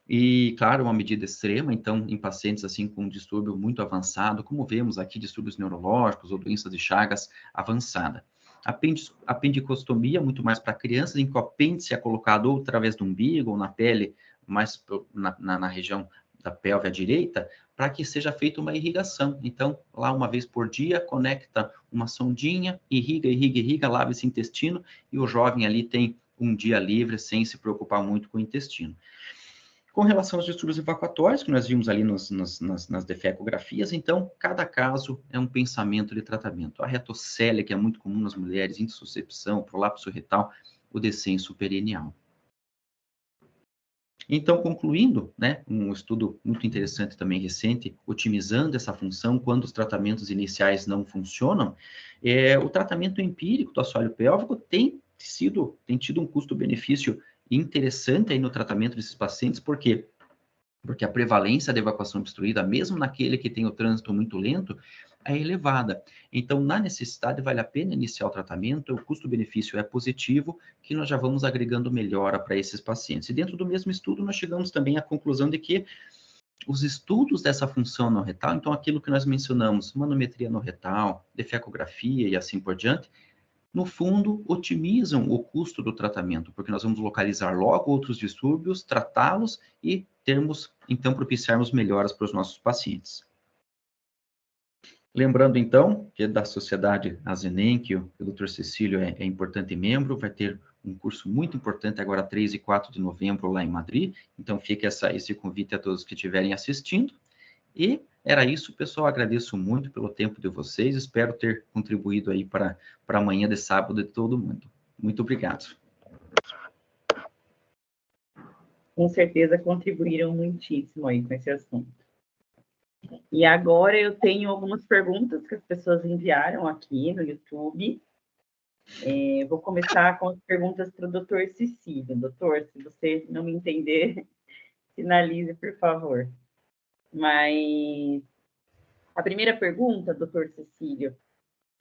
e, claro, uma medida extrema, então, em pacientes assim com um distúrbio muito avançado, como vemos aqui, distúrbios neurológicos ou doenças de Chagas avançada. Apendicostomia, muito mais para crianças, em que o apêndice é colocado ou através do umbigo ou na pele, mais na região da pelve à direita, para que seja feita uma irrigação. Então, lá uma vez por dia, conecta uma sondinha, irriga, lava esse intestino, e o jovem ali tem um dia livre, sem se preocupar muito com o intestino. Com relação aos distúrbios evacuatórios, que nós vimos ali nas defecografias, então, cada caso é um pensamento de tratamento. A retocélia, que é muito comum nas mulheres, intussuscepção, prolapso retal, o descenso perineal. Então, concluindo, né, um estudo muito interessante também recente, otimizando essa função quando os tratamentos iniciais não funcionam, o tratamento empírico do assoalho pélvico tem tido um custo-benefício interessante aí no tratamento desses pacientes, por quê? Porque a prevalência da evacuação obstruída, mesmo naquele que tem o trânsito muito lento, é elevada. Então, na necessidade, vale a pena iniciar o tratamento, o custo-benefício é positivo, que nós já vamos agregando melhora para esses pacientes. E dentro do mesmo estudo, nós chegamos também à conclusão de que os estudos dessa função no retal, então aquilo que nós mencionamos, manometria no retal, defecografia e assim por diante, no fundo, otimizam o custo do tratamento, porque nós vamos localizar logo outros distúrbios, tratá-los e então, propiciarmos melhoras para os nossos pacientes. Lembrando, então, que da Sociedade Azenem, que o Dr. Cecílio é importante membro, vai ter um curso muito importante agora 3 e 4 de novembro lá em Madrid, então fica esse convite a todos que estiverem assistindo. E era isso, pessoal, agradeço muito pelo tempo de vocês, espero ter contribuído aí para amanhã de sábado de todo mundo. Muito obrigado. Com certeza contribuíram muitíssimo aí com esse assunto. E agora eu tenho algumas perguntas que as pessoas enviaram aqui no YouTube. Vou começar com as perguntas para o doutor Cecílio. Doutor, se você não me entender, sinalize, por favor. Mas a primeira pergunta, doutor Cecílio,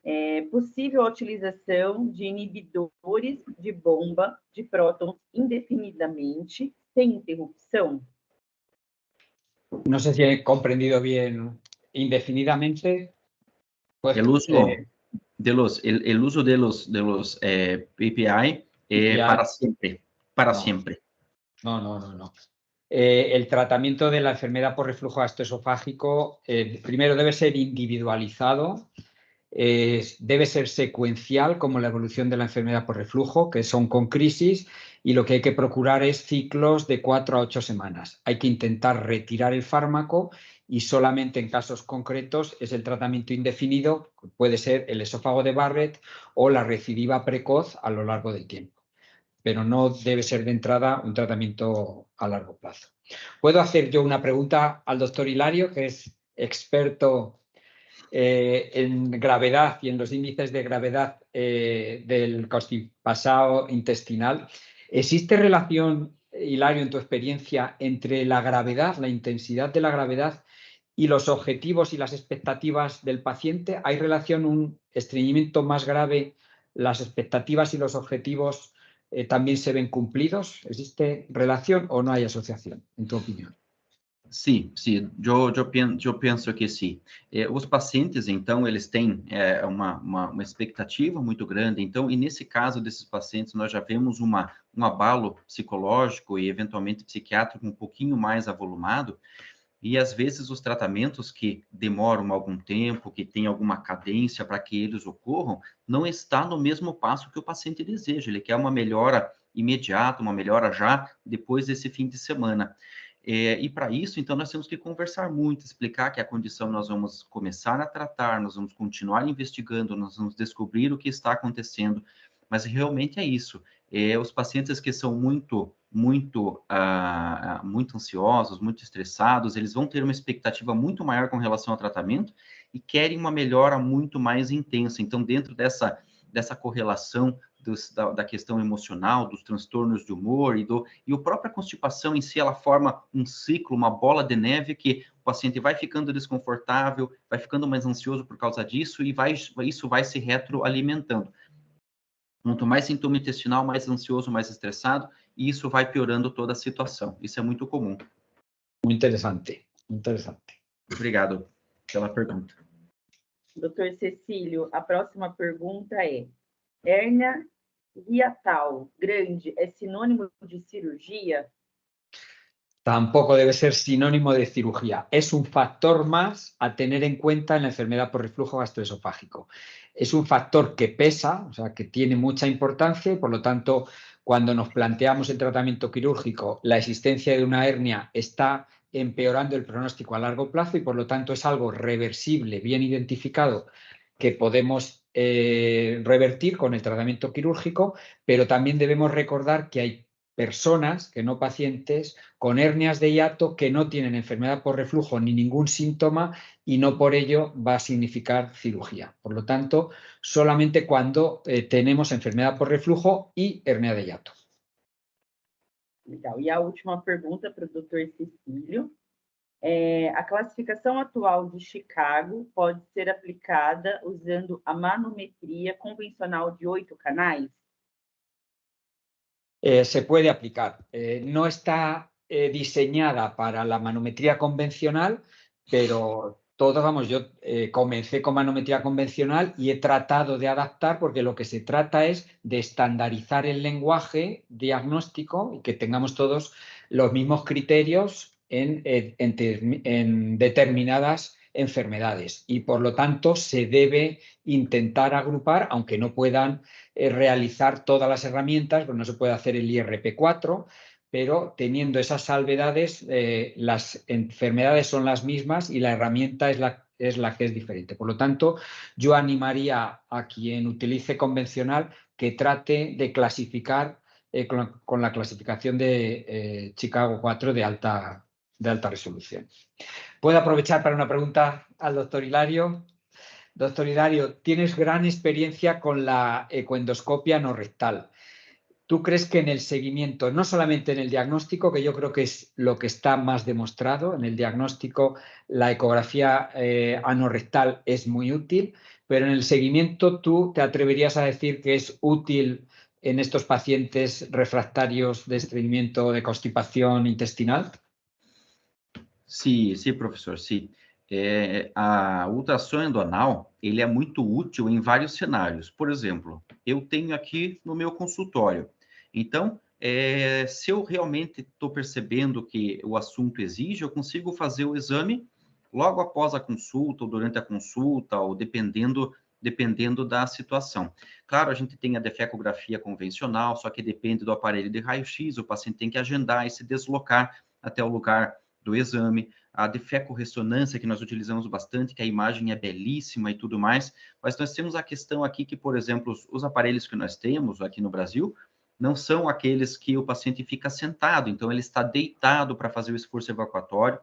é possível a utilização de inibidores de bomba de prótons indefinidamente, sem interrupção? No sé si he comprendido bien indefinidamente. Pues, El uso de los PPI para siempre, para siempre. No. El tratamiento de la enfermedad por reflujo gastroesofágico, primero debe ser individualizado, debe ser secuencial, como la evolución de la enfermedad por reflujo, que son con crisis, y lo que hay que procurar es ciclos de 4 a 8 semanas. Hay que intentar retirar el fármaco y solamente en casos concretos es el tratamiento indefinido, puede ser el esófago de Barrett o la recidiva precoz a lo largo del tiempo. Pero no debe ser de entrada un tratamiento a largo plazo. ¿Puedo hacer yo una pregunta al doctor Hilario, que es experto en gravedad y en los índices de gravedad del constipasado intestinal? ¿Existe relación, Hilario, en tu experiencia, entre la gravedad, la intensidad de la gravedad y los objetivos y las expectativas del paciente? ¿Hay relación, un estreñimiento más grave, las expectativas y los objetivos también se ven cumplidos? ¿Existe relación o no hay asociación, en tu opinión? Sim, eu penso que sim. Os pacientes, então, eles têm uma expectativa muito grande, então, e nesse caso desses pacientes, nós já vemos um abalo psicológico e, eventualmente, psiquiátrico um pouquinho mais avolumado, e, às vezes, os tratamentos que demoram algum tempo, que tem alguma cadência para que eles ocorram, não está no mesmo passo que o paciente deseja, ele quer uma melhora imediata, uma melhora já depois desse fim de semana. E para isso, então, nós temos que conversar muito, explicar que a condição nós vamos começar a tratar, nós vamos continuar investigando, nós vamos descobrir o que está acontecendo, mas realmente é isso. Os pacientes que são muito ansiosos, muito estressados, eles vão ter uma expectativa muito maior com relação ao tratamento e querem uma melhora muito mais intensa. Então, dentro dessa correlação da questão emocional, dos transtornos de humor e a própria constipação em si, ela forma um ciclo, uma bola de neve que o paciente vai ficando desconfortável, vai ficando mais ansioso por causa disso e isso vai se retroalimentando. Quanto mais sintoma intestinal, mais ansioso, mais estressado, e isso vai piorando toda a situação. Isso é muito comum. Muito interessante, interessante. Obrigado pela pergunta. Doutor Cecílio, a próxima pergunta é: hérnia hiatal grande é sinônimo de cirugía? Tampoco debe ser sinónimo de cirugía. Es un factor más a tener en cuenta en la enfermedad por reflujo gastroesofágico. Es un factor que pesa, o sea, que tiene mucha importancia y, por lo tanto, cuando nos planteamos el tratamiento quirúrgico, la existencia de una hernia está empeorando el pronóstico a largo plazo y, por lo tanto, es algo reversible, bien identificado, que podemos revertir con el tratamiento quirúrgico, pero también debemos recordar que hay personas, que no pacientes, con hernias de hiato que no tienen enfermedad por reflujo ni ningún síntoma y no por ello va a significar cirugía. Por lo tanto, solamente cuando tenemos enfermedad por reflujo y hernia de hiato. Legal. E a última pergunta para o Dr. Cecílio. A classificação atual de Chicago pode ser aplicada usando a manometria convencional de 8 canais? Se puede aplicar. No está diseñada para la manometría convencional, pero todos, vamos, yo comencé con manometría convencional y he tratado de adaptar, porque lo que se trata es de estandarizar el lenguaje diagnóstico y que tengamos todos los mismos criterios en determinadas enfermedades. Y por lo tanto se debe intentar agrupar, aunque no puedan realizar todas las herramientas, pues no se puede hacer el IRP4, pero teniendo esas salvedades, las enfermedades son las mismas y la herramienta es la que es diferente. Por lo tanto, yo animaría a quien utilice convencional que trate de clasificar con la clasificación de Chicago 4 de alta resolución. ¿Puedo aprovechar para una pregunta al doctor Hilario? Doctor Hilario, tienes gran experiencia con la ecoendoscopia no rectal. ¿Tú crees que en el seguimiento, no solamente en el diagnóstico, que yo creo que es lo que está más demostrado, en el diagnóstico la ecografía anorrectal es muy útil, pero en el seguimiento tú te atreverías a decir que es útil en estos pacientes refractarios de estreñimiento de constipación intestinal? Sim, professor, sim. A ultrassom endonal, ele é muito útil em vários cenários. Por exemplo, eu tenho aqui no meu consultório. Então, se eu realmente estou percebendo que o assunto exige, eu consigo fazer o exame logo após a consulta, ou durante a consulta, ou dependendo da situação. Claro, a gente tem a defecografia convencional, só que depende do aparelho de raio-x, o paciente tem que agendar e se deslocar até o lugar do exame, a defecorressonância, que nós utilizamos bastante, que a imagem é belíssima e tudo mais, mas nós temos a questão aqui que, por exemplo, os aparelhos que nós temos aqui no Brasil não são aqueles que o paciente fica sentado, então ele está deitado para fazer o esforço evacuatório.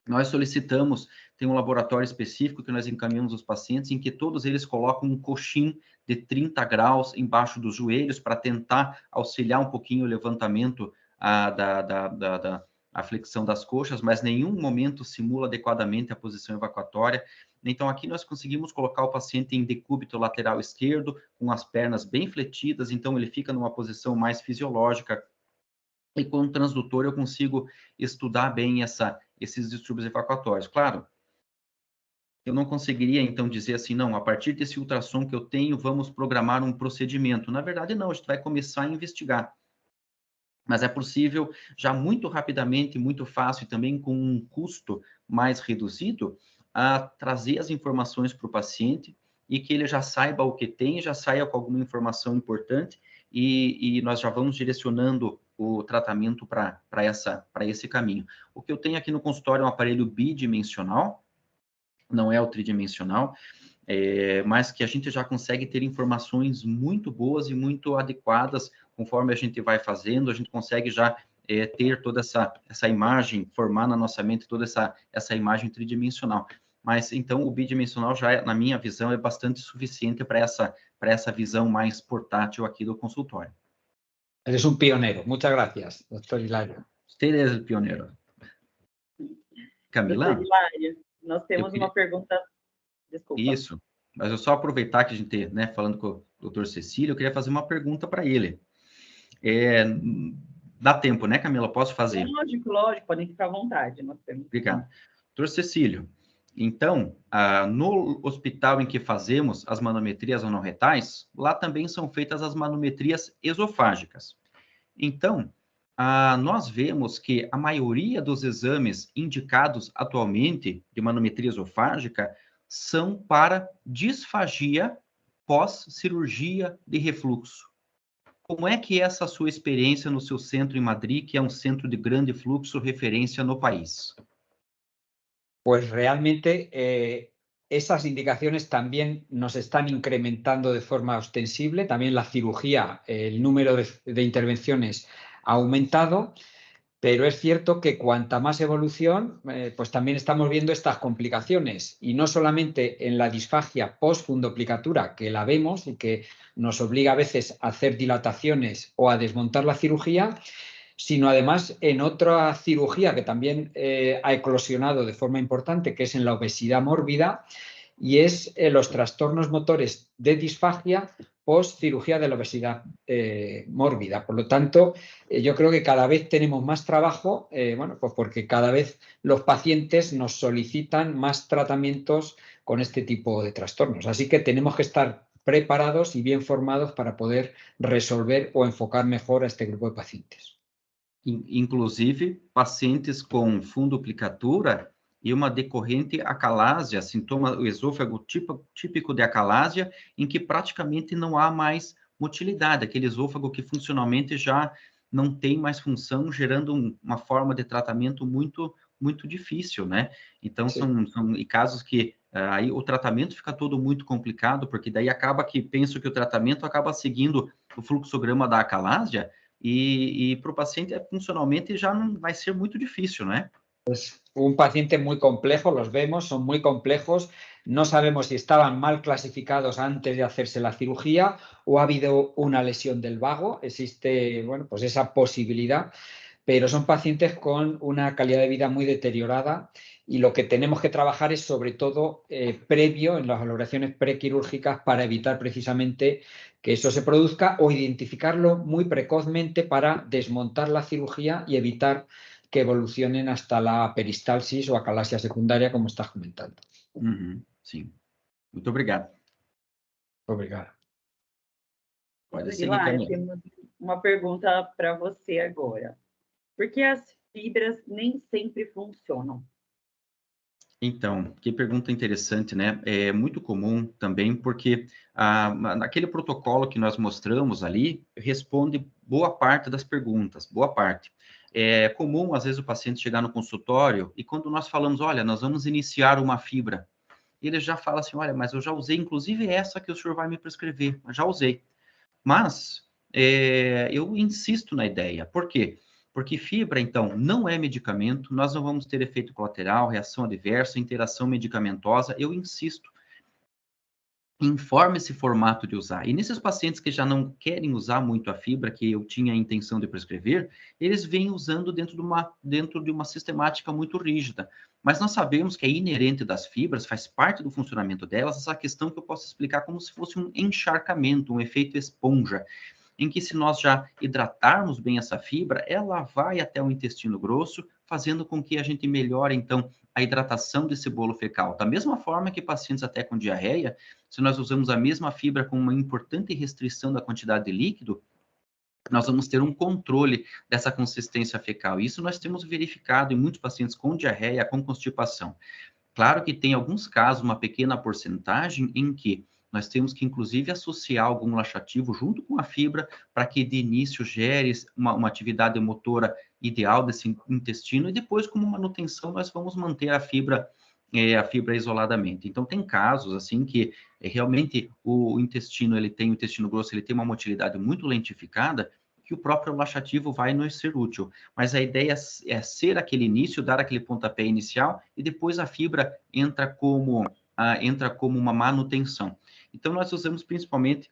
Nós solicitamos, tem um laboratório específico que nós encaminhamos os pacientes, em que todos eles colocam um coxim de 30 graus embaixo dos joelhos para tentar auxiliar um pouquinho o levantamento a flexão das coxas, mas nenhum momento simula adequadamente a posição evacuatória. Então, aqui nós conseguimos colocar o paciente em decúbito lateral esquerdo, com as pernas bem fletidas, então ele fica numa posição mais fisiológica. E com o transdutor eu consigo estudar bem esses distúrbios evacuatórios. Claro, eu não conseguiria, então, dizer assim, não, a partir desse ultrassom que eu tenho, vamos programar um procedimento. Na verdade, não, a gente vai começar a investigar. Mas é possível, já muito rapidamente, muito fácil e também com um custo mais reduzido, a trazer as informações para o paciente e que ele já saiba o que tem, já saia com alguma informação importante e nós já vamos direcionando o tratamento para esse caminho. O que eu tenho aqui no consultório é um aparelho bidimensional, não é o tridimensional, mas que a gente já consegue ter informações muito boas e muito adequadas conforme a gente vai fazendo, a gente consegue já ter toda essa imagem, formar na nossa mente toda essa imagem tridimensional. Mas, então, o bidimensional já, na minha visão, é bastante suficiente para essa visão mais portátil aqui do consultório. Eres un pionero. Muchas gracias, doctor Hilario. Usted es el pionero. Camila? Doutor Hilário, nós temos uma pergunta... Desculpa. Isso. Mas eu só aproveitar que a gente, né, falando com o doutor Cecílio, eu queria fazer uma pergunta para ele. Dá tempo, né, Camila? Posso fazer? Lógico, podem ficar à vontade. Nós temos... Obrigado. Doutor Cecílio, então, no hospital em que fazemos as manometrias anorretais, lá também são feitas as manometrias esofágicas. Então, nós vemos que a maioria dos exames indicados atualmente de manometria esofágica são para disfagia pós-cirurgia de refluxo. Como é que é essa sua experiência no seu centro em Madrid, que é um centro de grande fluxo, referência no país? Pues realmente esas indicaciones también nos están incrementando de forma ostensible. También la cirugía, el número de intervenciones ha aumentado, pero es cierto que cuanta más evolución, pues también estamos viendo estas complicaciones. Y no solamente en la disfagia post-fundoplicatura, que la vemos y que nos obliga a veces a hacer dilataciones o a desmontar la cirugía, sino además en otra cirugía que también ha eclosionado de forma importante, que es en la obesidad mórbida, y es los trastornos motores de disfagia post cirugía de la obesidad mórbida. Por lo tanto, yo creo que cada vez tenemos más trabajo, bueno, pues porque cada vez los pacientes nos solicitan más tratamientos con este tipo de trastornos. Así que tenemos que estar preparados y bien formados para poder resolver o enfocar mejor a este grupo de pacientes. Inclusive, pacientes com funduplicatura e uma decorrente acalásia, sintoma o esôfago típico de acalásia, em que praticamente não há mais motilidade, aquele esôfago que funcionalmente já não tem mais função, gerando uma forma de tratamento muito, muito difícil, né? Então, são casos que aí o tratamento fica todo muito complicado, porque daí acaba que penso que o tratamento acaba seguindo o fluxograma da acalásia, e para o paciente funcionalmente já não vai ser muito difícil, né? Pues un paciente muy complejo, los vemos, son muy complejos, no sabemos si estaban mal clasificados antes de hacerse la cirugía o ha habido una lesión del vago, existe, bueno, pues esa posibilidad, pero son pacientes con una calidad de vida muy deteriorada y lo que tenemos que trabajar es sobre todo previo en las valoraciones prequirúrgicas para evitar precisamente que eso se produzca o identificarlo muy precozmente para desmontar la cirugía y evitar que evolucionen hasta la peristalsis o acalasia secundaria, como estás comentando. Sim. Muito obrigado. Obrigado. Pode seguir, Hilário, Camila. temos uma pergunta para você agora. Por que as fibras nem sempre funcionam? Então, que pergunta interessante, né? É muito comum também, porque naquele protocolo que nós mostramos ali, responde boa parte das perguntas, boa parte. É comum, às vezes, o paciente chegar no consultório e quando nós falamos, olha, nós vamos iniciar uma fibra, ele já fala assim, olha, mas eu já usei, inclusive essa que o senhor vai me prescrever, eu já usei. Mas eu insisto na ideia. Por quê? Porque fibra, então, não é medicamento, nós não vamos ter efeito colateral, reação adversa, interação medicamentosa, eu insisto. Informe esse formato de usar. E nesses pacientes que já não querem usar muito a fibra, que eu tinha a intenção de prescrever, eles vêm usando dentro de uma sistemática muito rígida. Mas nós sabemos que é inerente das fibras, faz parte do funcionamento delas, essa questão que eu posso explicar como se fosse um encharcamento, um efeito esponja, em que se nós já hidratarmos bem essa fibra, ela vai até o intestino grosso, fazendo com que a gente melhore, então, a hidratação desse bolo fecal. Da mesma forma que pacientes até com diarreia, se nós usamos a mesma fibra com uma importante restrição da quantidade de líquido, nós vamos ter um controle dessa consistência fecal. Isso nós temos verificado em muitos pacientes com diarreia, com constipação. Claro que tem alguns casos, uma pequena porcentagem, em que nós temos que, inclusive, associar algum laxativo junto com a fibra para que, de início, gere uma atividade motora ideal desse intestino e depois, como manutenção, nós vamos manter a fibra isoladamente. Então, tem casos, assim, que realmente o intestino grosso, ele tem uma motilidade muito lentificada, que o próprio laxativo vai nos ser útil. Mas a ideia é ser aquele início, dar aquele pontapé inicial e depois a fibra entra como uma manutenção. Então, nós usamos principalmente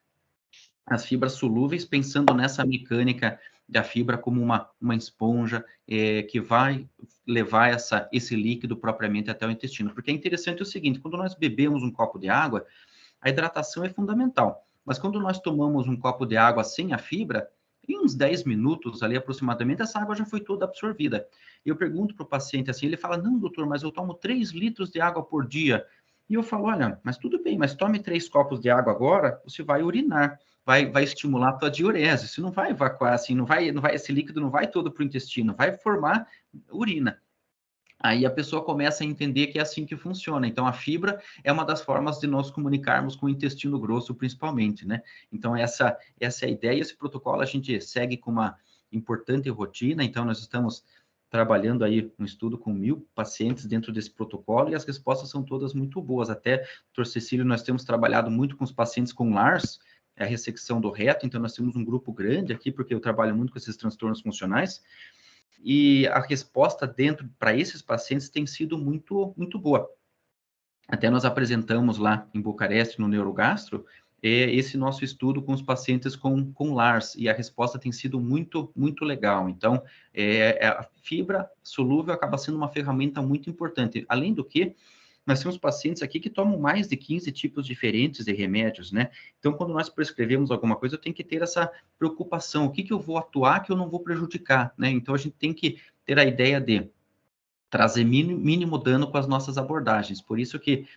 as fibras solúveis, pensando nessa mecânica da fibra como uma esponja que vai levar esse líquido propriamente até o intestino. Porque é interessante o seguinte, quando nós bebemos um copo de água, a hidratação é fundamental. Mas quando nós tomamos um copo de água sem a fibra, em uns 10 minutos ali aproximadamente, essa água já foi toda absorvida. E eu pergunto para o paciente assim, ele fala, não, doutor, mas eu tomo 3 litros de água por dia. E eu falo, olha, mas tudo bem, mas tome 3 copos de água agora, você vai urinar, vai estimular a tua diurese, você não vai evacuar, assim, esse líquido não vai todo para o intestino, vai formar urina. Aí a pessoa começa a entender que é assim que funciona. Então, a fibra é uma das formas de nós comunicarmos com o intestino grosso, principalmente, né? Então, essa é a ideia. Esse protocolo a gente segue com uma importante rotina. Então, nós estamos trabalhando aí um estudo com 1000 pacientes dentro desse protocolo e as respostas são todas muito boas. Até, doutor Cecílio, nós temos trabalhado muito com os pacientes com LARS, a ressecção do reto. Então, nós temos um grupo grande aqui, porque eu trabalho muito com esses transtornos funcionais. E a resposta para esses pacientes tem sido muito, muito boa. Até nós apresentamos lá em Bucareste, no Neurogastro, esse nosso estudo com os pacientes com LARS, e a resposta tem sido muito, muito legal. Então, a fibra solúvel acaba sendo uma ferramenta muito importante. Além do que, nós temos pacientes aqui que tomam mais de 15 tipos diferentes de remédios, né? Então, quando nós prescrevemos alguma coisa, eu tenho que ter essa preocupação, o que que eu vou atuar que eu não vou prejudicar, né? Então, a gente tem que ter a ideia de trazer mínimo dano com as nossas abordagens. Por isso que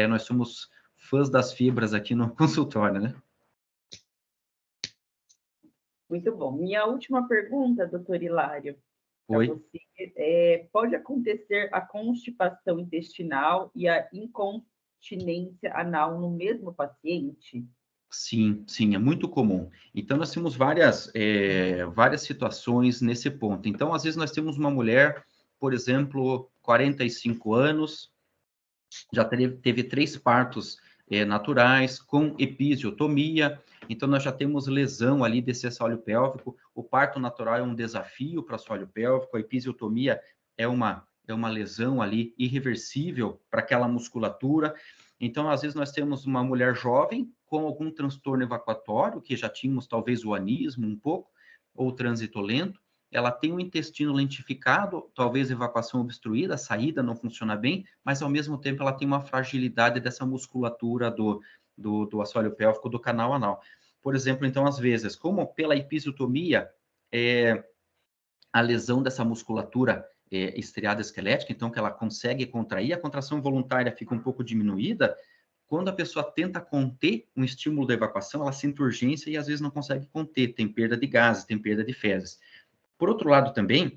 nós somos fãs das fibras aqui no consultório, né? Muito bom. Minha última pergunta, doutor Hilário, para Oi. você, pode acontecer a constipação intestinal e a incontinência anal no mesmo paciente? Sim, sim, é muito comum. Então, nós temos várias situações nesse ponto. Então, às vezes, nós temos uma mulher, por exemplo, 45 anos, já teve 3 partos naturais, com episiotomia, então nós já temos lesão ali desse assoalho pélvico. O parto natural é um desafio para o assoalho pélvico, a episiotomia é uma lesão ali irreversível para aquela musculatura. Então, às vezes, nós temos uma mulher jovem com algum transtorno evacuatório, que já tínhamos talvez o anismo um pouco, ou trânsito lento, ela tem o intestino lentificado, talvez evacuação obstruída, a saída não funciona bem, mas ao mesmo tempo ela tem uma fragilidade dessa musculatura do assoalho pélvico do canal anal. Por exemplo, então, às vezes, como pela episiotomia, a lesão dessa musculatura estriada esquelética, então que ela consegue contrair, a contração voluntária fica um pouco diminuída, quando a pessoa tenta conter um estímulo da evacuação, ela sente urgência e às vezes não consegue conter, tem perda de gases, tem perda de fezes. Por outro lado também,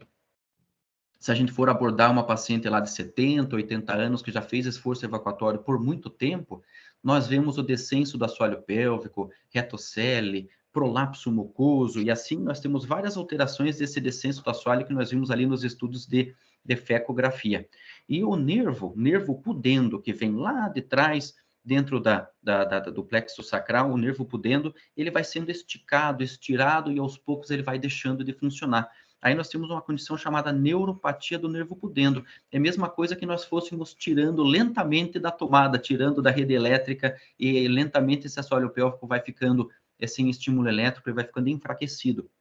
se a gente for abordar uma paciente lá de 70, 80 anos, que já fez esforço evacuatório por muito tempo, nós vemos o descenso do assoalho pélvico, retocele, prolapso mucoso, e assim nós temos várias alterações desse descenso do assoalho que nós vimos ali nos estudos de fecografia. E o nervo pudendo, que vem lá de trás, dentro do plexo sacral, o nervo pudendo, ele vai sendo esticado, estirado, e aos poucos ele vai deixando de funcionar. Aí nós temos uma condição chamada neuropatia do nervo pudendo. É a mesma coisa que nós fôssemos tirando lentamente da tomada, tirando da rede elétrica, e lentamente esse assoalho pélvico vai ficando sem estímulo elétrico, ele vai ficando enfraquecido.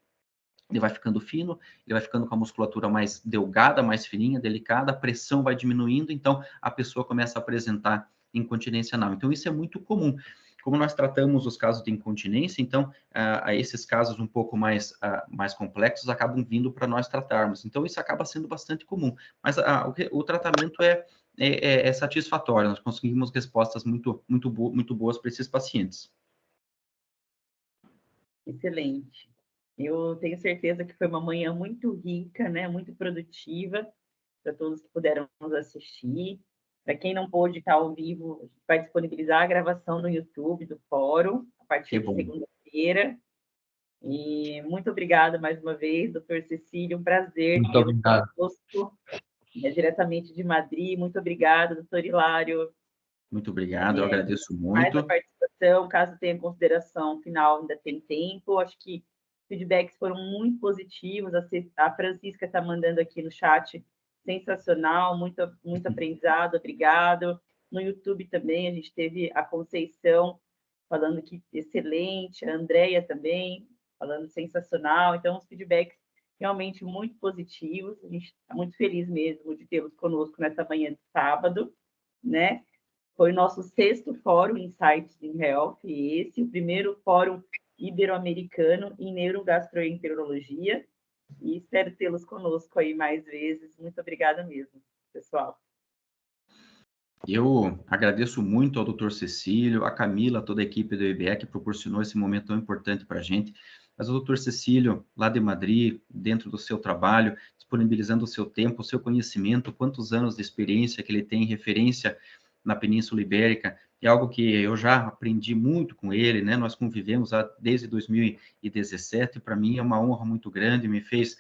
Ele vai ficando fino, ele vai ficando com a musculatura mais delgada, mais fininha, delicada, a pressão vai diminuindo, então a pessoa começa a apresentar incontinência anal. Então, isso é muito comum. Como nós tratamos os casos de incontinência, então, esses casos um pouco mais complexos acabam vindo para nós tratarmos. Então, isso acaba sendo bastante comum. Mas o tratamento é satisfatório, nós conseguimos respostas muito boas para esses pacientes. Excelente. Eu tenho certeza que foi uma manhã muito rica, né? Muito produtiva para todos que puderam nos assistir. Para quem não pôde estar ao vivo, a gente vai disponibilizar a gravação no YouTube do fórum a partir de segunda-feira. E muito obrigada mais uma vez, doutor Cecílio, um prazer tê-lo conosco, diretamente de Madrid. Muito obrigada, doutor Hilário. Muito obrigado, eu agradeço muito. Mais a participação, caso tenha consideração final, ainda tem tempo. Acho que feedbacks foram muito positivos. A Francisca está mandando aqui no chat, sensacional, muito aprendizado, obrigado. No YouTube também, a gente teve a Conceição falando que excelente, a Andrea também falando sensacional. Então, os feedbacks realmente muito positivos. A gente está muito feliz mesmo de tê-los conosco nessa manhã de sábado, né? Foi o nosso 6º Fórum Insights in Health, e esse, o primeiro Fórum Ibero-Americano em Neurogastroenterologia, e espero tê-los conosco aí mais vezes. Muito obrigada mesmo, pessoal. Eu agradeço muito ao Dr. Cecílio, a Camila, toda a equipe do IBE que proporcionou esse momento tão importante para a gente. Mas o Dr. Cecílio, lá de Madrid, dentro do seu trabalho, disponibilizando o seu tempo, o seu conhecimento, quantos anos de experiência que ele tem em referência na Península Ibérica, é algo que eu já aprendi muito com ele, né? Nós convivemos desde 2017, para mim é uma honra muito grande, me fez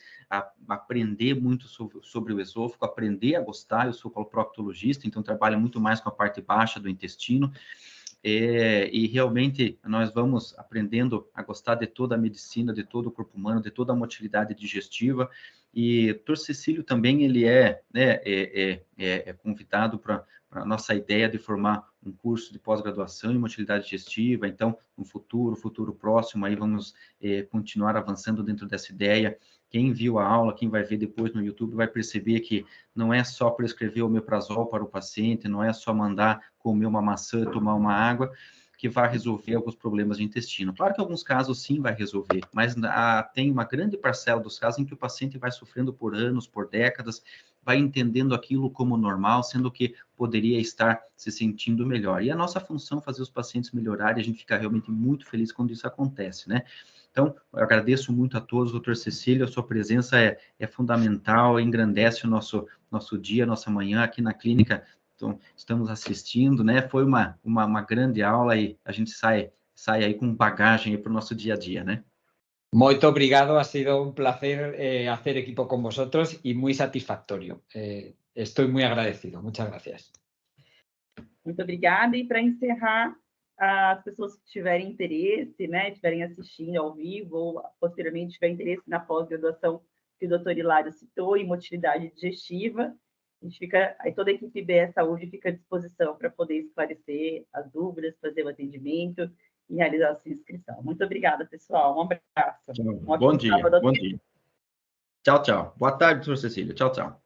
aprender muito sobre o esôfago, aprender a gostar. Eu sou coloproctologista, então trabalho muito mais com a parte baixa do intestino, e realmente nós vamos aprendendo a gostar de toda a medicina, de todo o corpo humano, de toda a motilidade digestiva. E o Dr. Cecílio também, ele é convidado para a nossa ideia de formar um curso de pós-graduação em motilidade digestiva. Então, no futuro próximo, aí vamos continuar avançando dentro dessa ideia quem viu a aula, quem vai ver depois no YouTube, vai perceber que não é só prescrever o omeprazol para o paciente, não é só mandar comer uma maçã, tomar uma água, que vai resolver alguns problemas de intestino. Claro que em alguns casos sim vai resolver, mas tem uma grande parcela dos casos em que o paciente vai sofrendo por anos, por décadas, vai entendendo aquilo como normal, sendo que poderia estar se sentindo melhor. E a nossa função é fazer os pacientes melhorarem, a gente fica realmente muito feliz quando isso acontece, né? Então, eu agradeço muito a todos, doutor Cecílio, a sua presença é fundamental, engrandece o nosso dia, nossa manhã aqui na clínica. Então, estamos assistindo, né? Foi uma grande aula e a gente sai aí com bagagem para o nosso dia a dia, né? Muito obrigado, ha sido un placer hacer equipo con vosotros y muy satisfactorio. Estoy muy agradecido. Muchas gracias. Muito obrigada. E para encerrar, as pessoas que tiverem interesse, né, estiverem assistindo ao vivo ou posteriormente tiverem interesse na pós-graduação que o doutor Hilário citou, em motilidade digestiva, a gente fica, aí toda a equipe BE Saúde fica à disposição para poder esclarecer as dúvidas, fazer o atendimento e realizar a sua inscrição. Muito obrigada, pessoal. Um abraço. Bom dia. Bom dia. Tchau, tchau. Boa tarde, doutor Cecílio. Tchau, tchau.